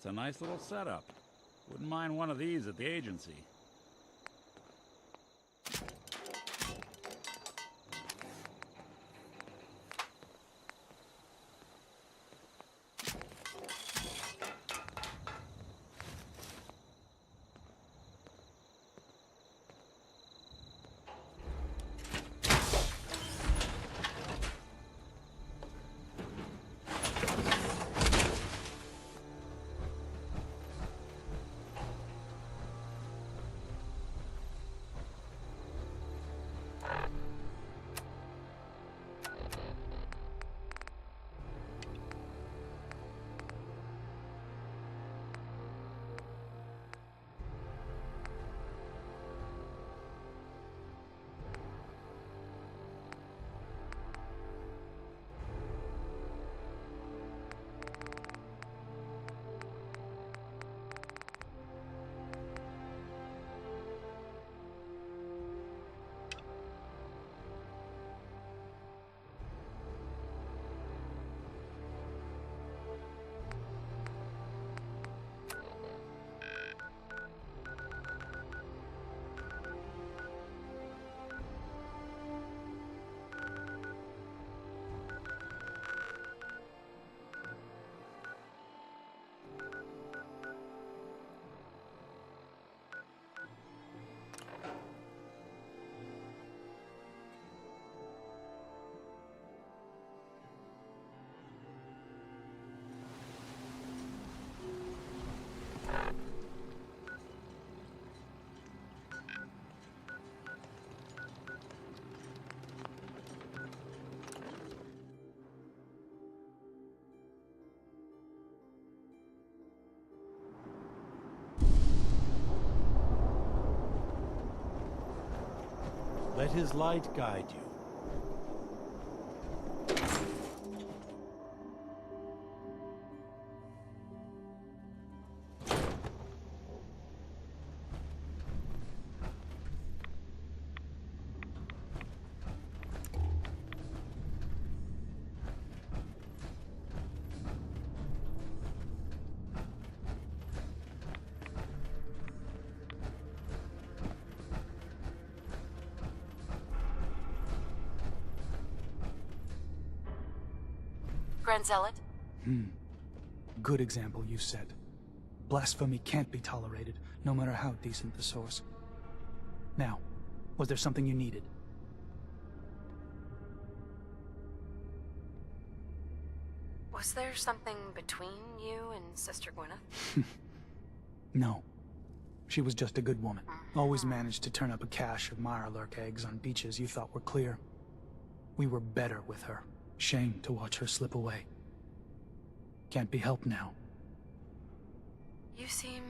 [SPEAKER 5] That's a nice little setup. Wouldn't mind one of these at the agency.
[SPEAKER 15] Let his light guide you.
[SPEAKER 2] Grand Zealot?
[SPEAKER 14] Good example you set. Blasphemy can't be tolerated, no matter how decent the source. Now, was there something you needed?
[SPEAKER 2] Was there something between you and Sister Gwyneth?
[SPEAKER 14] No. She was just a good woman. Always managed to turn up a cache of Mirelurk eggs on beaches you thought were clear. We were better with her. Shame to watch her slip away. Can't be helped now.
[SPEAKER 2] You seem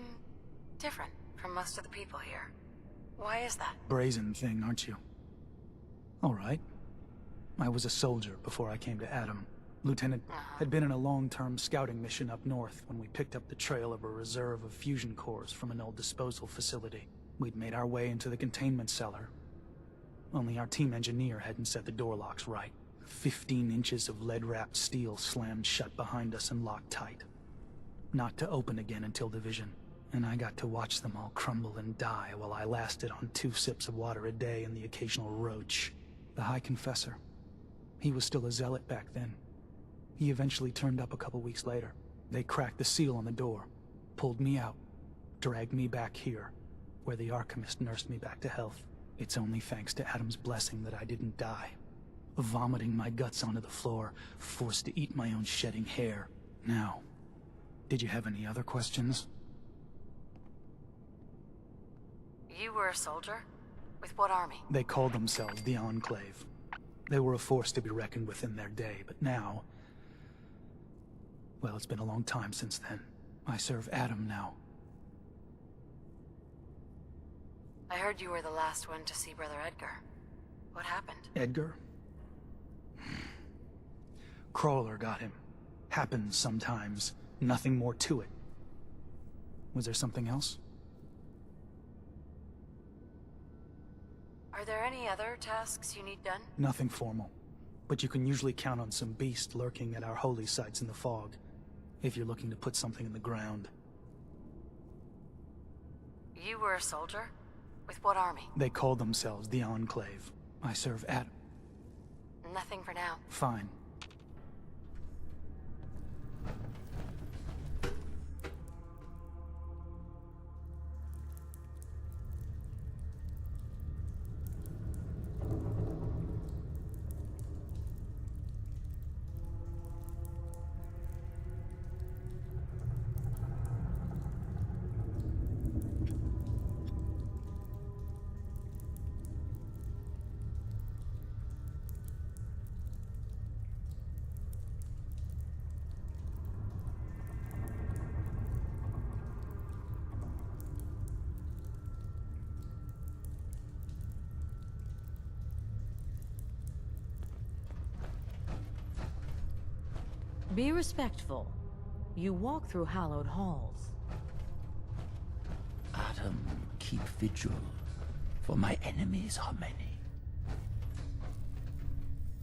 [SPEAKER 2] different from most of the people here. Why is that?
[SPEAKER 14] Brazen thing, aren't you? All right. I was a soldier before I came to Adam. Lieutenant had been in a long-term scouting mission up north when we picked up the trail of a reserve of fusion cores from an old disposal facility. We'd made our way into the containment cellar. Only our team engineer hadn't set the door locks right. 15 inches of lead-wrapped steel slammed shut behind us and locked tight. Not to open again until division, and I got to watch them all crumble and die while I lasted on 2 sips of water a day and the occasional roach. The High Confessor. He was still a zealot back then. He eventually turned up a couple weeks later. They cracked the seal on the door, pulled me out, dragged me back here, where the Archimist nursed me back to health. It's only thanks to Adam's blessing that I didn't die. Vomiting my guts onto the floor, forced to eat my own shedding hair. Now, did you have any other questions?
[SPEAKER 2] You were a soldier? With what army?
[SPEAKER 14] They called themselves the Enclave. They were a force to be reckoned with in their day, but now... Well, it's been a long time since then. I serve Adam now.
[SPEAKER 2] I heard you were the last one to see Brother Edgar. What happened?
[SPEAKER 14] Edgar? Crawler got him. Happens sometimes. Nothing more to it. Was there something else?
[SPEAKER 2] Are there any other tasks you need done?
[SPEAKER 14] Nothing formal. But you can usually count on some beast lurking at our holy sites in the fog, if you're looking to put something in the ground.
[SPEAKER 2] You were a soldier? With what army?
[SPEAKER 14] They call themselves the Enclave. I serve Adam.
[SPEAKER 2] Nothing for now.
[SPEAKER 14] Fine.
[SPEAKER 16] Be respectful. You walk through hallowed halls.
[SPEAKER 17] Adam, keep vigil, for my enemies are many.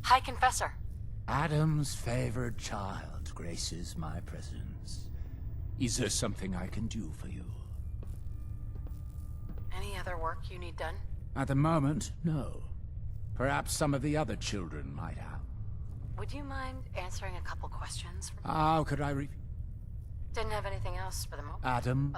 [SPEAKER 2] High Confessor.
[SPEAKER 17] Adam's favored child graces my presence. Is there something I can do for you?
[SPEAKER 2] Any other work you need done?
[SPEAKER 17] At the moment, no. Perhaps some of the other children might have.
[SPEAKER 2] Would you mind answering a couple questions for me?
[SPEAKER 17] How could I
[SPEAKER 2] Didn't have anything else for the moment.
[SPEAKER 17] Adam?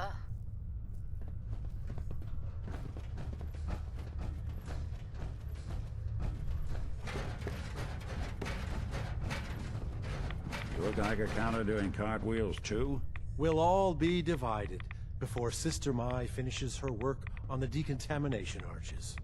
[SPEAKER 5] Your Geiger counter doing cartwheels too?
[SPEAKER 15] We'll all be divided before Sister Mai finishes her work on the decontamination arches.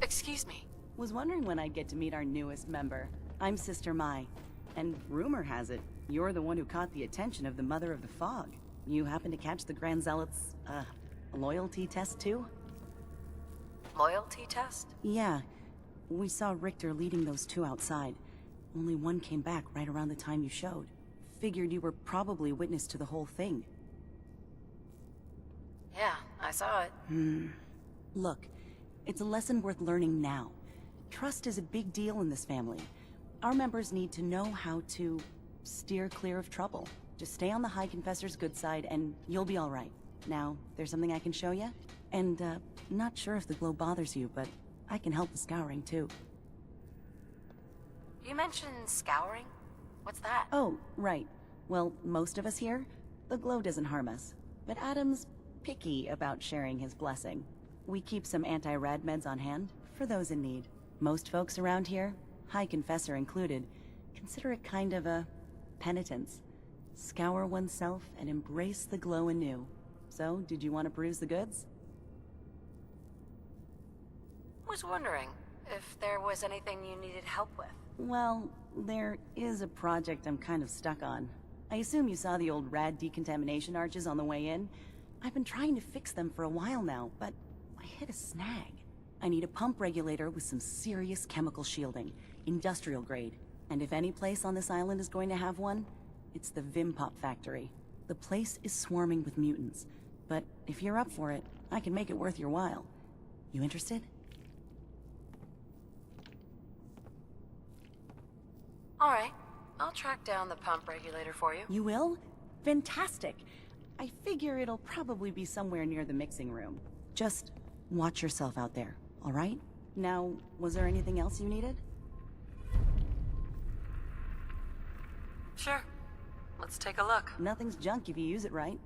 [SPEAKER 2] Excuse me.
[SPEAKER 18] Was wondering when I'd get to meet our newest member. I'm Sister Mai, and rumor has it, you're the one who caught the attention of the Mother of the Fog. You happen to catch the Grand Zealot's, loyalty test too?
[SPEAKER 2] Loyalty test?
[SPEAKER 18] Yeah. We saw Richter leading those two outside. Only one came back right around the time you showed. Figured you were probably witness to the whole thing.
[SPEAKER 2] Yeah, I saw it.
[SPEAKER 18] Look, it's a lesson worth learning now. Trust is a big deal in this family. Our members need to know how to steer clear of trouble. Just stay on the High Confessor's good side and you'll be all right. Now, there's something I can show you? And, not sure if the glow bothers you, but I can help with scouring too.
[SPEAKER 2] You mentioned scouring? What's that?
[SPEAKER 18] Oh, right. Well, most of us here, the glow doesn't harm us. But Adam's picky about sharing his blessing. We keep some anti-rad meds on hand for those in need. Most folks around here, High Confessor included, consider it kind of a penitence. Scour oneself and embrace the glow anew. So, did you want to peruse the goods?
[SPEAKER 2] Was wondering if there was anything you needed help with.
[SPEAKER 18] Well, there is a project I'm kind of stuck on. I assume you saw the old rad decontamination arches on the way in. I've been trying to fix them for a while now, but I hit a snag. I need a pump regulator with some serious chemical shielding, industrial grade. And if any place on this island is going to have one, it's the Vimpop factory. The place is swarming with mutants, but if you're up for it, I can make it worth your while. You interested?
[SPEAKER 2] All right, I'll track down the pump regulator for you.
[SPEAKER 18] You will? Fantastic. I figure it'll probably be somewhere near the mixing room. Just watch yourself out there, all right? Now, was there anything else you needed?
[SPEAKER 2] Sure. Let's take a look.
[SPEAKER 18] Nothing's junk if you use it right.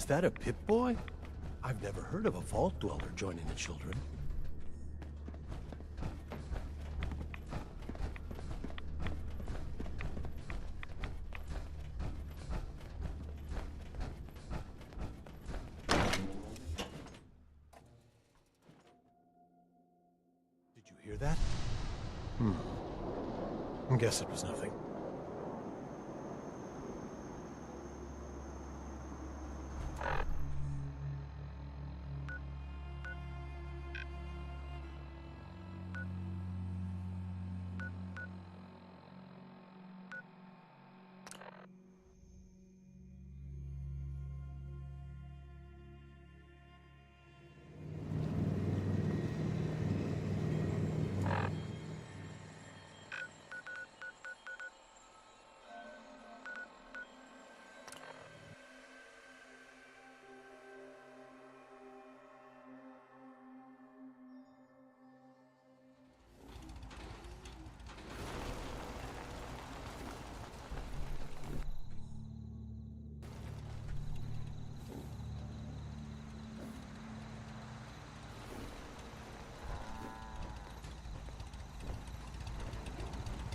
[SPEAKER 15] that a Pip-Boy? I've never heard of a Vault Dweller joining the children. Did you hear that? I guess it was nothing.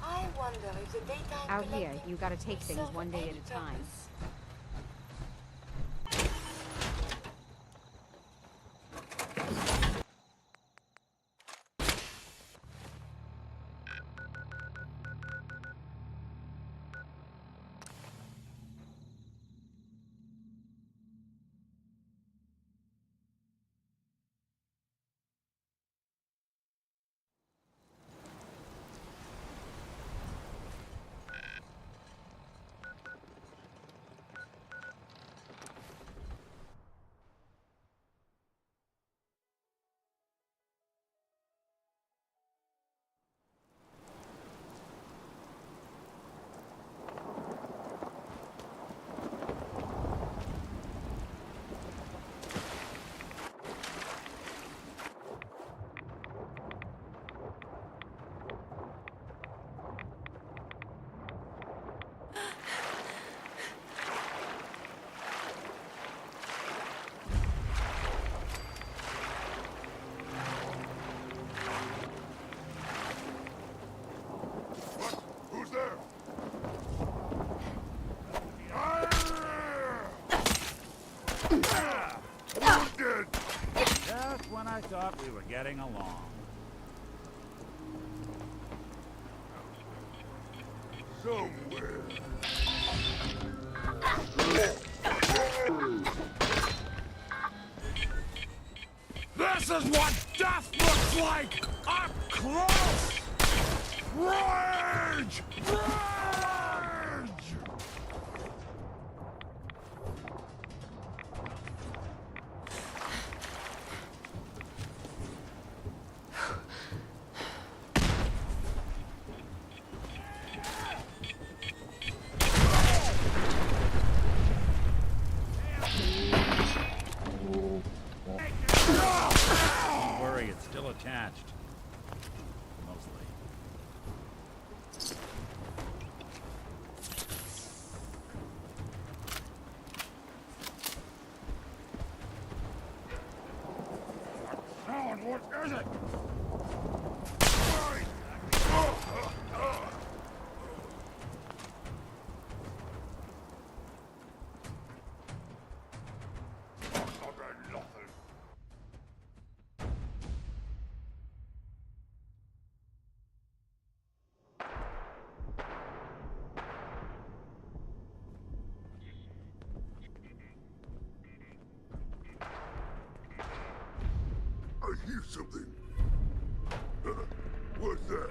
[SPEAKER 1] I wonder if the daytime
[SPEAKER 19] Out here,
[SPEAKER 1] collecting
[SPEAKER 19] you gotta take
[SPEAKER 1] will
[SPEAKER 19] things
[SPEAKER 1] serve
[SPEAKER 19] one day at
[SPEAKER 1] any
[SPEAKER 19] a time.
[SPEAKER 1] purpose.
[SPEAKER 13] Who's there?
[SPEAKER 5] Dead. Just when I thought we were getting along.
[SPEAKER 13] Somewhere.
[SPEAKER 5] This is what death looks like! Up close! Rage! Rage! Don't worry, it's still attached. Mostly. Sound, what is it?
[SPEAKER 13] I hear something. What's that?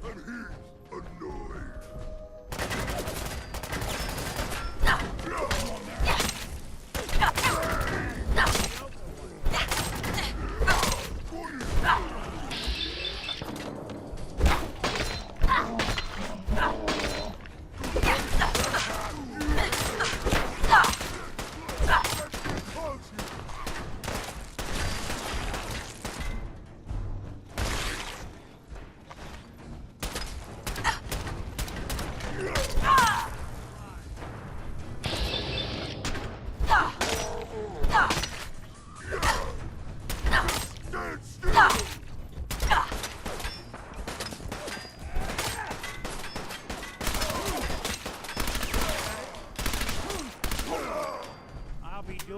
[SPEAKER 13] And he's annoyed.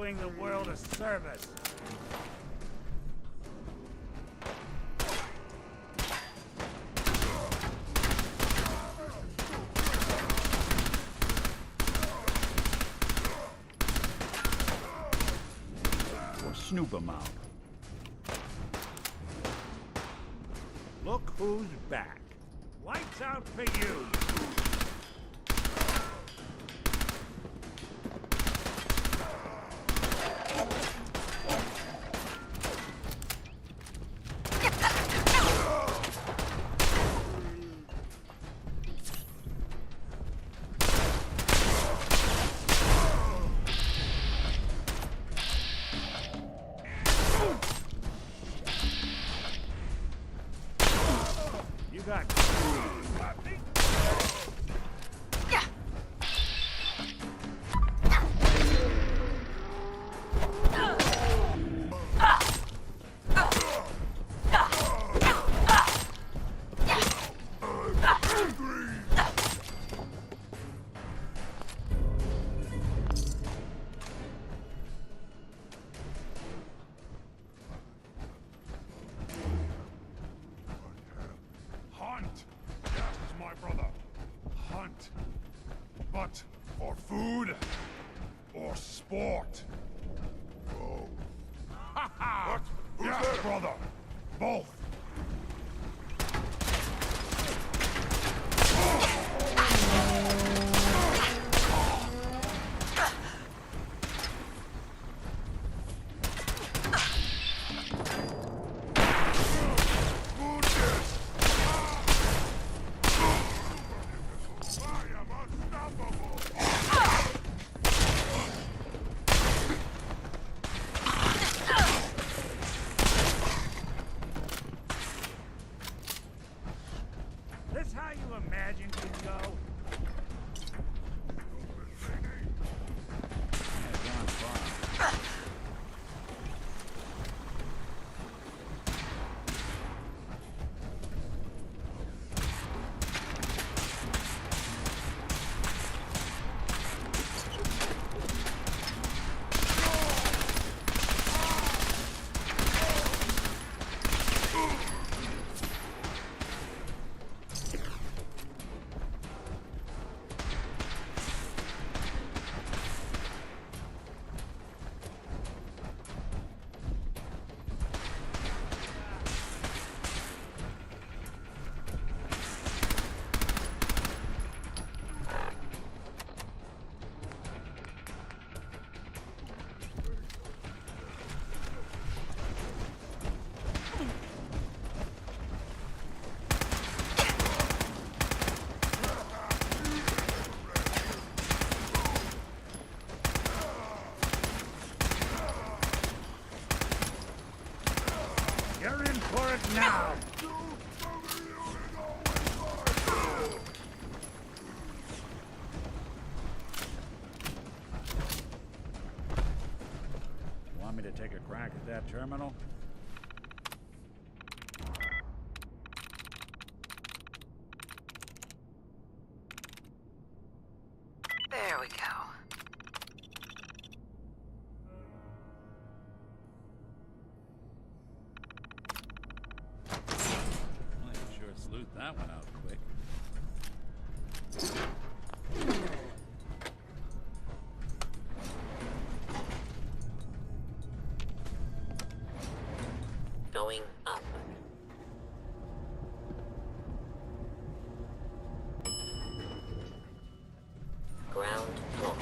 [SPEAKER 5] doing the world a service. Or snoop 'em out. Look who's back. Lights out for you! You got
[SPEAKER 19] Hunt! That is my brother. Hunt. But for food or sport? Oh. Ha ha! What? Yes, brother. Both.
[SPEAKER 5] This how you imagine things go? Yeah, gone far. You're in for it now! Want me to take a crack at that terminal?
[SPEAKER 2] There we go.
[SPEAKER 5] Well, you sure sleuth that one out quick.
[SPEAKER 12] Going up. Ground floor.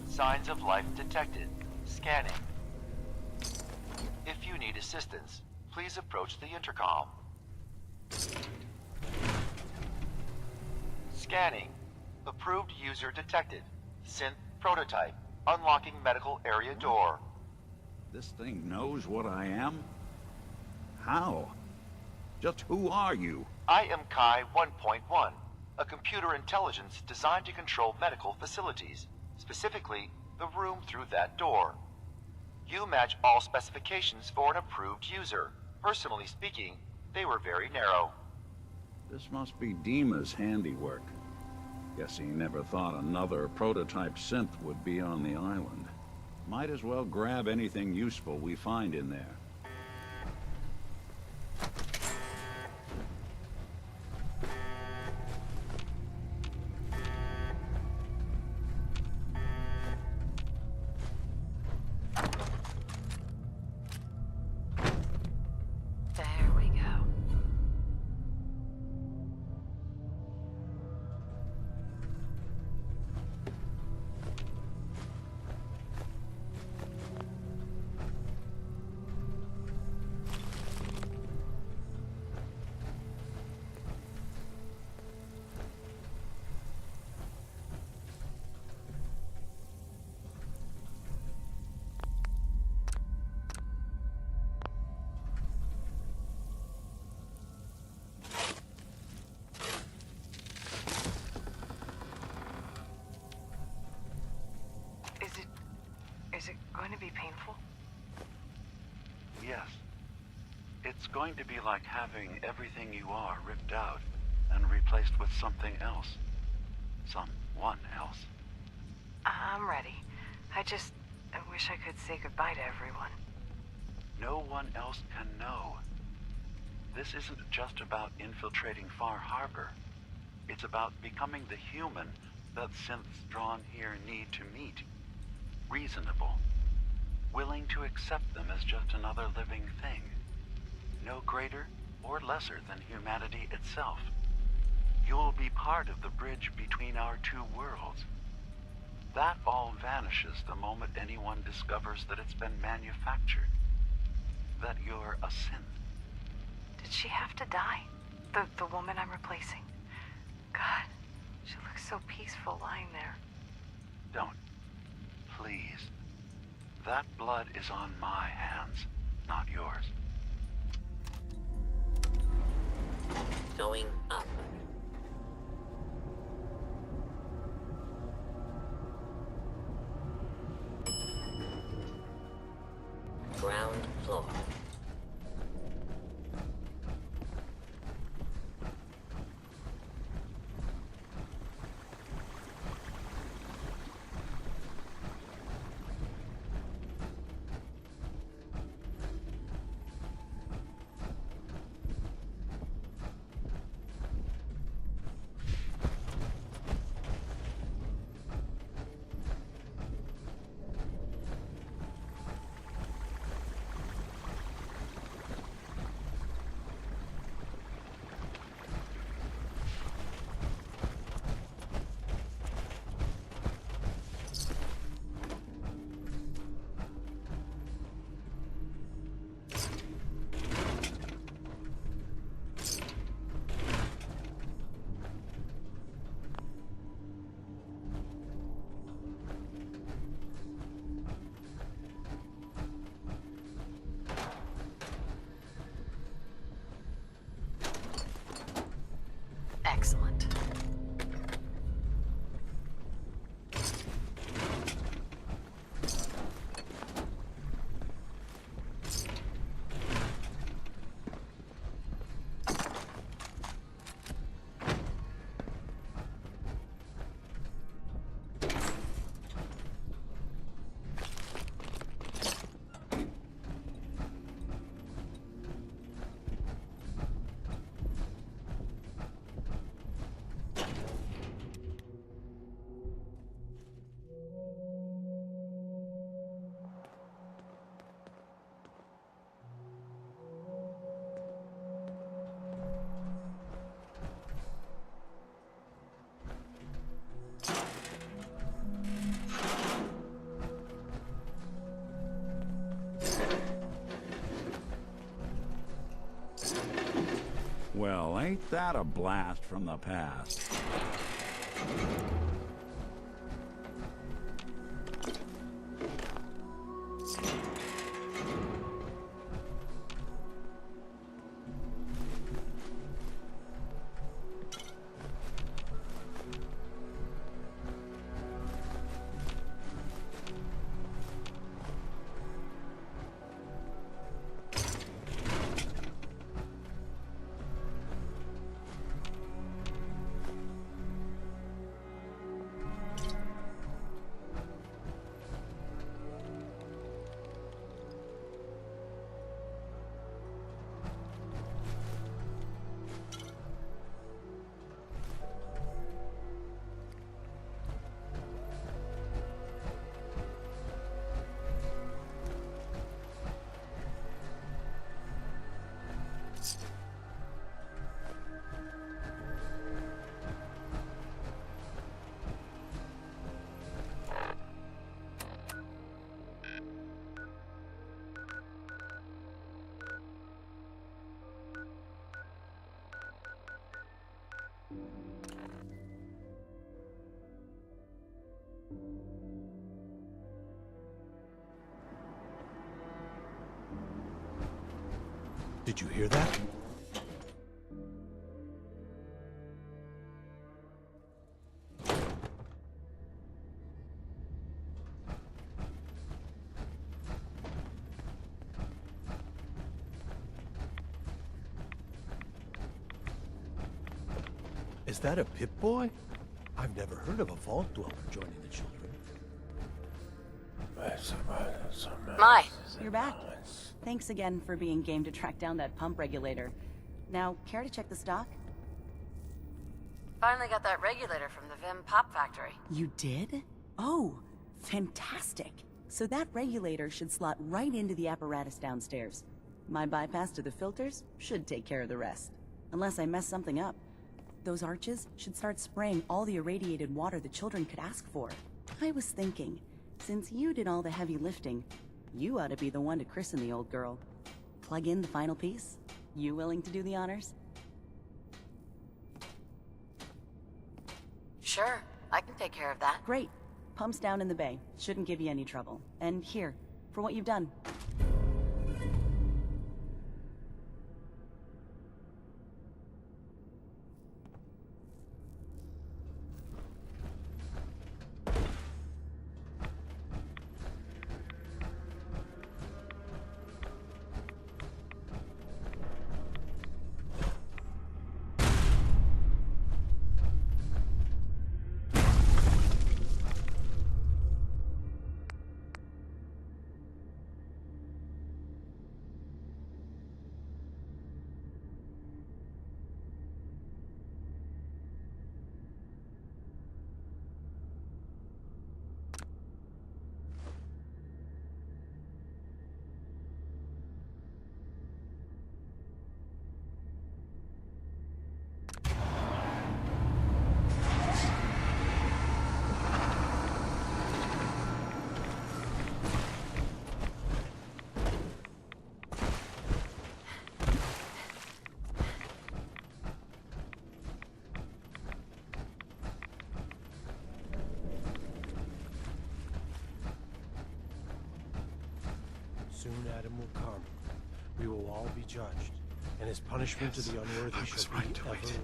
[SPEAKER 20] Signs of life detected. Scanning. If you need assistance, please approach the intercom. Scanning. Approved user detected. Synth prototype. Unlocking medical area door.
[SPEAKER 5] This thing knows what I am? How? Just who are you?
[SPEAKER 20] I am Kai 1.1. a computer intelligence designed to control medical facilities, specifically the room through that door. You match all specifications for an approved user. Personally speaking, they were very narrow.
[SPEAKER 5] This must be Dima's handiwork. Guess he never thought another prototype synth would be on the island. Might as well grab anything useful we find in there.
[SPEAKER 2] There we go. Is it going to be painful?
[SPEAKER 21] Yes. It's going to be like having everything you are ripped out and replaced with something else. Someone else.
[SPEAKER 2] I'm ready. I wish I could say goodbye to everyone.
[SPEAKER 21] No one else can know. This isn't just about infiltrating Far Harbor. It's about becoming the human that synths drawn here need to meet. Reasonable. Willing to accept them as just another living thing. No greater or lesser than humanity itself. You'll be part of the bridge between our two worlds. That all vanishes the moment anyone discovers that it's been manufactured. That you're a synth.
[SPEAKER 2] Did she have to die? The woman I'm replacing? God, she looks so peaceful lying there.
[SPEAKER 21] Don't. Please. That blood is on my hands, not yours.
[SPEAKER 12] Going up. Ground floor.
[SPEAKER 2] Excellent.
[SPEAKER 5] Well, ain't that a blast from the past?
[SPEAKER 15] Did you hear that? Is that a Pip-Boy? I've never heard of a Vault Dweller joining the children.
[SPEAKER 2] Mai!
[SPEAKER 18] You're back. Thanks again for being game to track down that pump regulator. Now, care to check the stock?
[SPEAKER 2] Finally got that regulator from the Vim Pop Factory.
[SPEAKER 18] You did? Oh, fantastic. So that regulator should slot right into the apparatus downstairs. My bypass to the filters should take care of the rest. Unless I mess something up. Those arches should start spraying all the irradiated water the children could ask for. I was thinking, since you did all the heavy lifting, you ought to be the one to christen the old girl. Plug in the final piece? You willing to do the honors?
[SPEAKER 2] Sure, I can take care of that.
[SPEAKER 18] Great. Pump's down in the bay. Shouldn't give you any trouble. And here, for what you've done.
[SPEAKER 15] Soon Adam will come. We will all be judged, and his punishment to the unworthy shall be everlasting.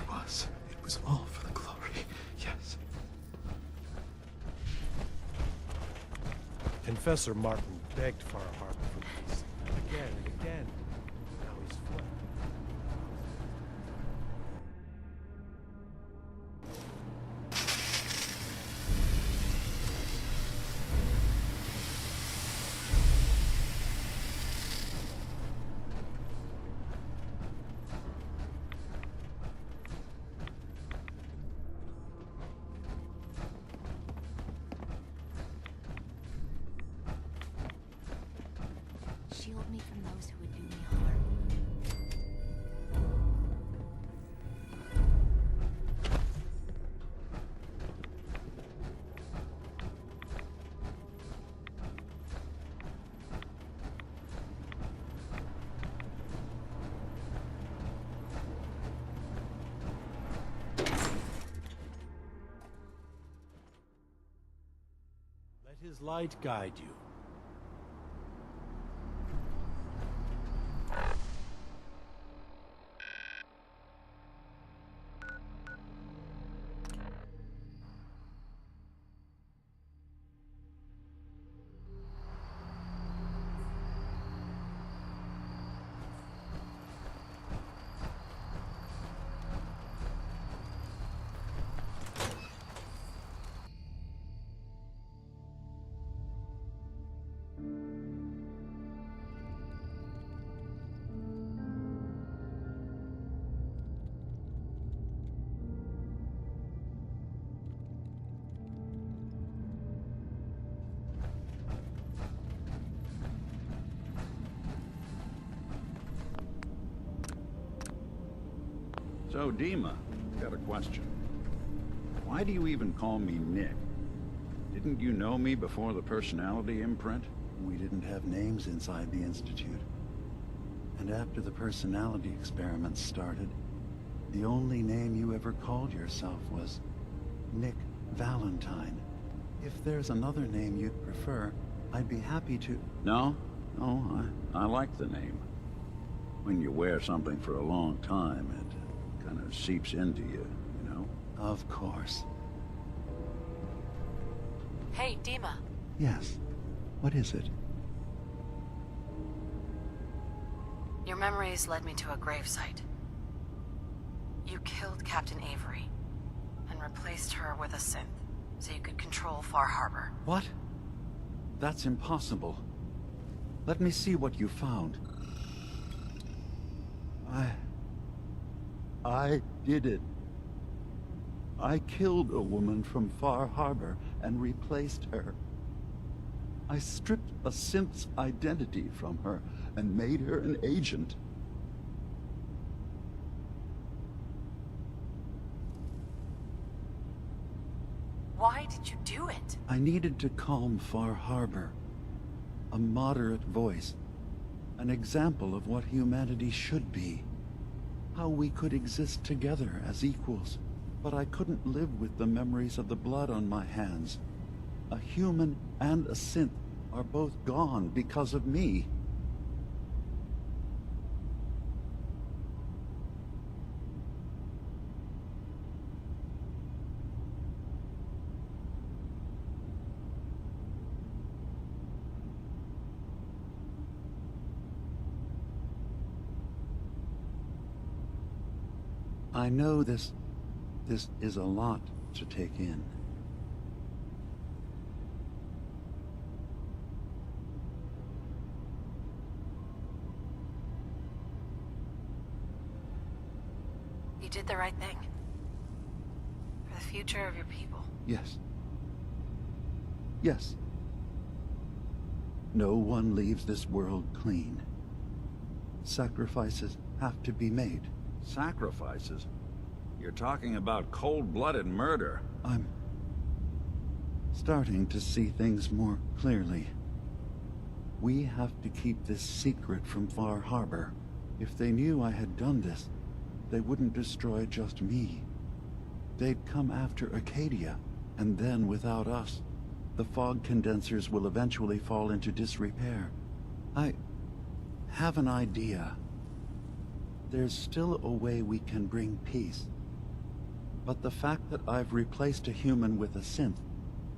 [SPEAKER 3] I was. It was all for the glory. Yes.
[SPEAKER 15] Confessor Martin begged Far Harbor for peace, again and again. Now he's fled.
[SPEAKER 22] Shield me from those who would do me harm.
[SPEAKER 15] Let his light guide you.
[SPEAKER 5] So, Dima, got a question. Why do you even call me Nick? Didn't you know me before the personality imprint?
[SPEAKER 3] We didn't have names inside the Institute. And after the personality experiments started, the only name you ever called yourself was Nick Valentine. If there's another name you'd prefer, I'd be happy to...
[SPEAKER 5] No, I like the name. When you wear something for a long time, it kind of seeps into you, you know?
[SPEAKER 3] Of course.
[SPEAKER 2] Hey, Dima.
[SPEAKER 3] Yes. What is it?
[SPEAKER 2] Your memories led me to a gravesite. You killed Captain Avery and replaced her with a synth so you could control Far Harbor.
[SPEAKER 3] What? That's impossible. Let me see what you found. I did it. I killed a woman from Far Harbor and replaced her. I stripped a synth's identity from her and made her an agent.
[SPEAKER 2] Why did you do it?
[SPEAKER 3] I needed to calm Far Harbor. A moderate voice. An example of what humanity should be. How we could exist together as equals. But I couldn't live with the memories of the blood on my hands. A human and a synth are both gone because of me. I know this is a lot to take in.
[SPEAKER 2] You did the right thing. For the future of your people.
[SPEAKER 3] Yes. Yes. No one leaves this world clean. Sacrifices have to be made.
[SPEAKER 5] Sacrifices? You're talking about cold-blooded murder.
[SPEAKER 3] I'm starting to see things more clearly. We have to keep this secret from Far Harbor. If they knew I had done this, they wouldn't destroy just me. They'd come after Acadia, and then without us, the fog condensers will eventually fall into disrepair. I have an idea. There's still a way we can bring peace. But the fact that I've replaced a human with a synth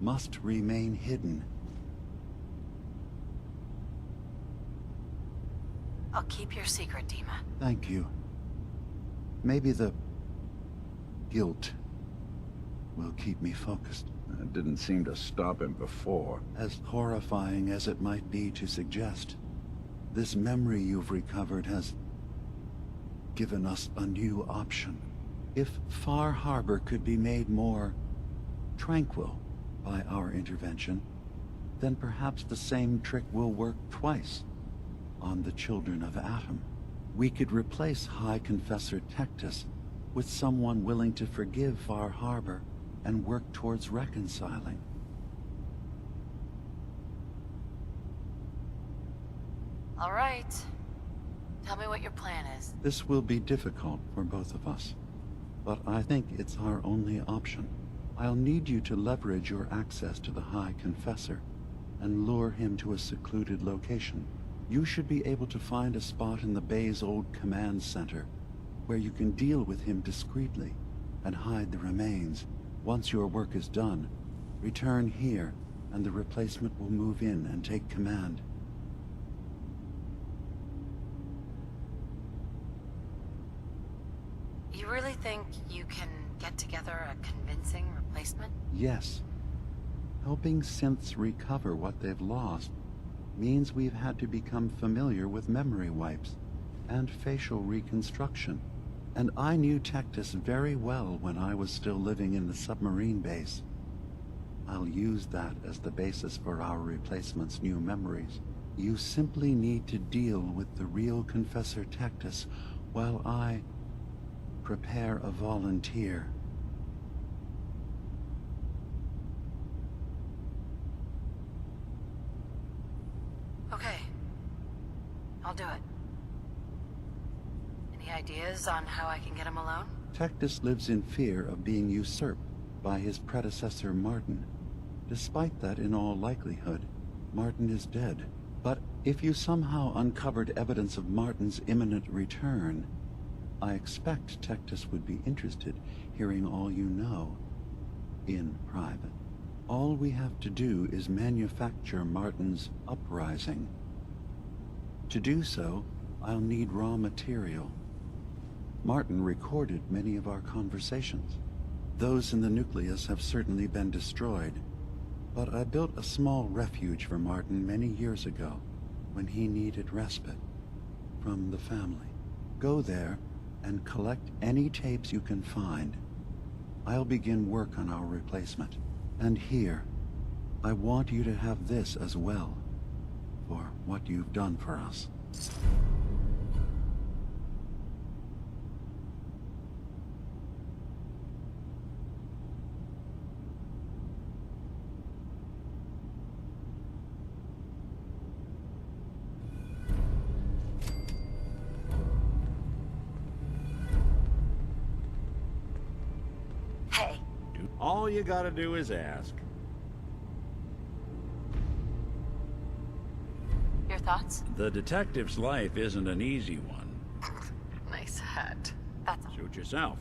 [SPEAKER 3] must remain hidden.
[SPEAKER 2] I'll keep your secret, Dima.
[SPEAKER 3] Thank you. Maybe the guilt will keep me focused.
[SPEAKER 5] It didn't seem to stop him before.
[SPEAKER 3] As horrifying as it might be to suggest, this memory you've recovered has given us a new option. If Far Harbor could be made more tranquil by our intervention, then perhaps the same trick will work twice on the children of Atom. We could replace High Confessor Tectus with someone willing to forgive Far Harbor and work towards reconciling.
[SPEAKER 2] All right. Tell me what your plan is.
[SPEAKER 3] This will be difficult for both of us, but I think it's our only option. I'll need you to leverage your access to the High Confessor and lure him to a secluded location. You should be able to find a spot in the Bay's old command center where you can deal with him discreetly and hide the remains. Once your work is done, return here and the replacement will move in and take command.
[SPEAKER 2] You really think you can get together a convincing replacement?
[SPEAKER 3] Yes. Helping synths recover what they've lost means we've had to become familiar with memory wipes and facial reconstruction. And I knew Tectus very well when I was still living in the submarine base. I'll use that as the basis for our replacement's new memories. You simply need to deal with the real Confessor Tectus while I prepare a volunteer.
[SPEAKER 2] Okay. I'll do it. Any ideas on how I can get him alone?
[SPEAKER 3] Tectus lives in fear of being usurped by his predecessor Martin. Despite that, in all likelihood, Martin is dead. But if you somehow uncovered evidence of Martin's imminent return, I expect Tectus would be interested hearing all you know in private. All we have to do is manufacture Martin's uprising. To do so, I'll need raw material. Martin recorded many of our conversations. Those in the nucleus have certainly been destroyed, but I built a small refuge for Martin many years ago when he needed respite from the family. Go there and collect any tapes you can find. I'll begin work on our replacement. And here, I want you to have this as well, for what you've done for us.
[SPEAKER 2] Hey.
[SPEAKER 5] All you gotta do is ask.
[SPEAKER 2] Your thoughts?
[SPEAKER 5] The detective's life isn't an easy one.
[SPEAKER 2] Nice hat. That's all.
[SPEAKER 5] Suit yourself.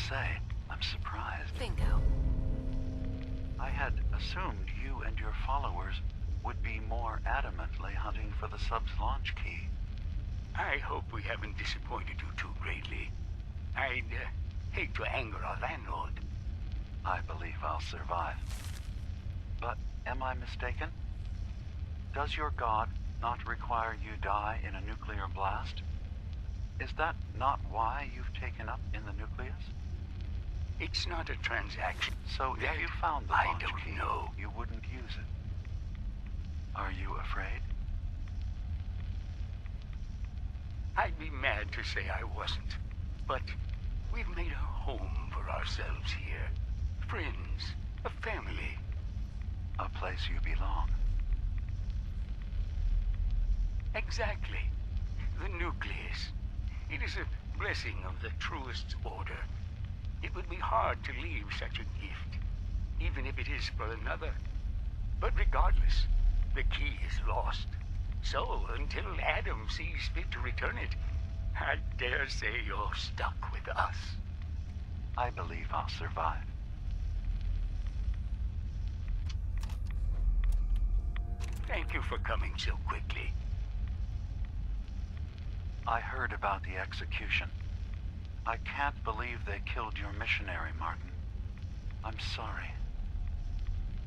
[SPEAKER 3] must say, I'm surprised.
[SPEAKER 2] Bingo.
[SPEAKER 3] I had assumed you and your followers would be more adamantly hunting for the sub's launch key.
[SPEAKER 7] I hope we haven't disappointed you too greatly. I'd hate to anger our landlord.
[SPEAKER 3] I believe I'll survive. But am I mistaken? Does your god not require you die in a nuclear blast? Is that not why you've taken up in the nucleus?
[SPEAKER 7] It's not a transaction.
[SPEAKER 3] So if you found the launch key,
[SPEAKER 7] know.
[SPEAKER 3] you wouldn't use it. Are you afraid?
[SPEAKER 7] I'd be mad to say I wasn't. But we've made a home for ourselves here. Friends, a family.
[SPEAKER 3] A place you belong.
[SPEAKER 7] Exactly. The nucleus. It is a blessing of the truest order. It would be hard to leave such a gift, even if it is for another. But regardless, the key is lost. So, until Adam sees fit to return it, I dare say you're stuck with us.
[SPEAKER 3] I believe I'll survive.
[SPEAKER 7] Thank you for coming so quickly.
[SPEAKER 3] I heard about the execution. I can't believe they killed your missionary, Martin. I'm sorry.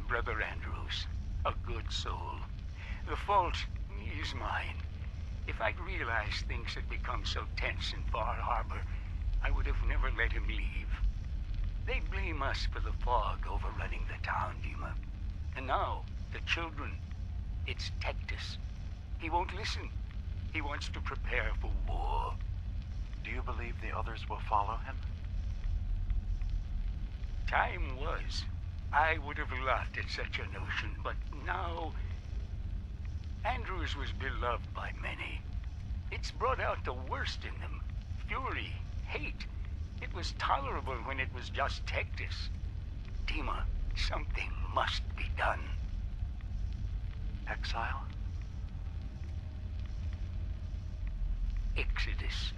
[SPEAKER 7] Brother Andrews, a good soul. The fault is mine. If I'd realized things had become so tense in Far Harbor, I would have never let him leave. They blame us for the fog overrunning the town, Dima. And now, the children. It's Tectus. He won't listen. He wants to prepare for war.
[SPEAKER 3] Do you believe the others will follow him?
[SPEAKER 7] Time was. I would have laughed at such a notion, but now... Andrews was beloved by many. It's brought out the worst in them. Fury, hate. It was tolerable when it was just Tectus. Dima, something must be done.
[SPEAKER 3] Exile?
[SPEAKER 7] Exodus.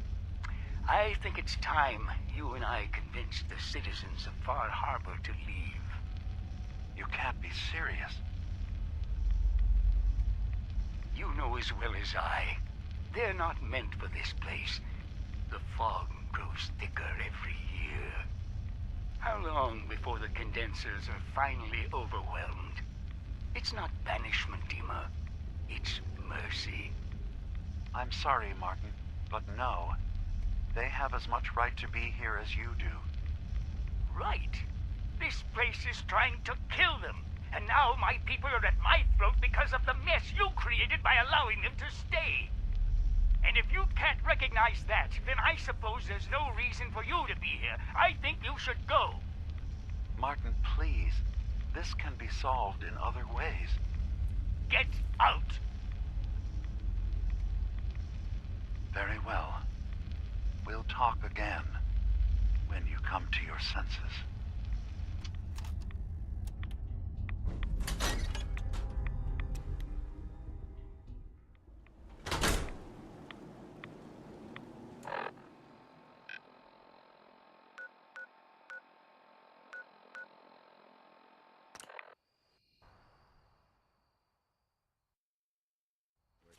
[SPEAKER 7] I think it's time you and I convinced the citizens of Far Harbor to leave.
[SPEAKER 3] You can't be serious.
[SPEAKER 7] You know as well as I. They're not meant for this place. The fog grows thicker every year. How long before the condensers are finally overwhelmed? It's not banishment, Dima. It's mercy.
[SPEAKER 3] I'm sorry, Martin, but no. They have as much right to be here as you do.
[SPEAKER 7] Right. This place is trying to kill them. And now my people are at my throat because of the mess you created by allowing them to stay. And if you can't recognize that, then I suppose there's no reason for you to be here. I think you should go.
[SPEAKER 3] Martin, please. This can be solved in other ways.
[SPEAKER 7] Get out!
[SPEAKER 3] Very well. We'll talk again when you come to your senses.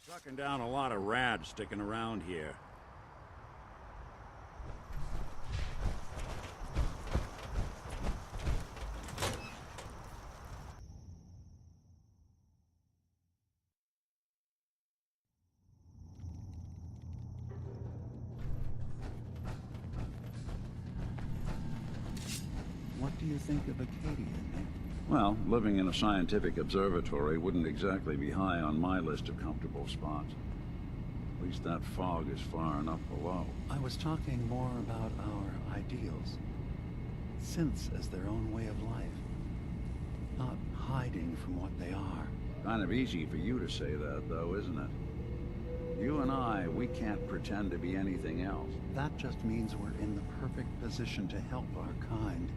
[SPEAKER 5] Sucking down a lot of rads sticking around here.
[SPEAKER 3] What do you think of Acadia, Nick?
[SPEAKER 5] Well, living in a scientific observatory wouldn't exactly be high on my list of comfortable spots. At least that fog is far enough below.
[SPEAKER 3] I was talking more about our ideals. Synths as their own way of life. Not hiding from what they are.
[SPEAKER 5] Kind of easy for you to say that, though, isn't it? You and I, we can't pretend to be anything else.
[SPEAKER 3] That just means we're in the perfect position to help our kind.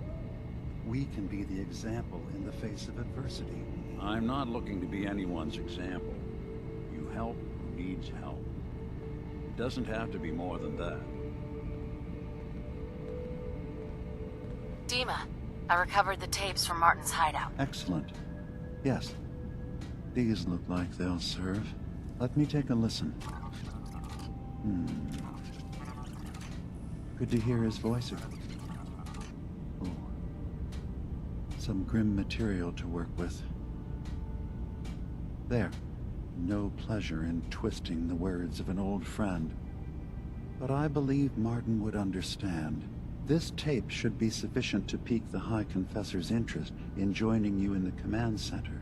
[SPEAKER 3] We can be the example in the face of adversity.
[SPEAKER 5] I'm not looking to be anyone's example. You help who needs help. It doesn't have to be more than that.
[SPEAKER 2] Lima. I recovered the tapes from Martin's hideout.
[SPEAKER 3] Excellent. Yes. These look like they'll serve. Let me take a listen. Good to hear his voice again. Oh. Some grim material to work with. There. No pleasure in twisting the words of an old friend. But I believe Martin would understand. This tape should be sufficient to pique the High Confessor's interest in joining you in the command center.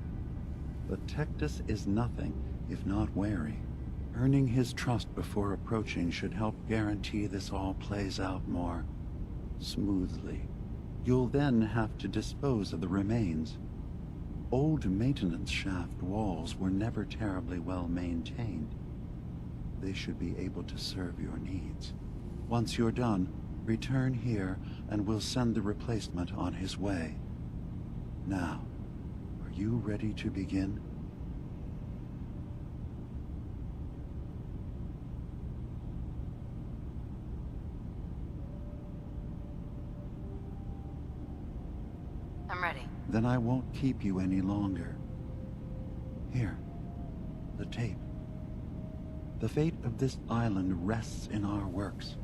[SPEAKER 3] But Tectus is nothing if not wary. Earning his trust before approaching should help guarantee this all plays out more smoothly. You'll then have to dispose of the remains. Old maintenance shaft walls were never terribly well maintained. They should be able to serve your needs. Once you're done, return here and we'll send the replacement on his way. Now, are you ready to begin?
[SPEAKER 2] I'm ready.
[SPEAKER 3] Then I won't keep you any longer. Here, the tape. The fate of this island rests in our works.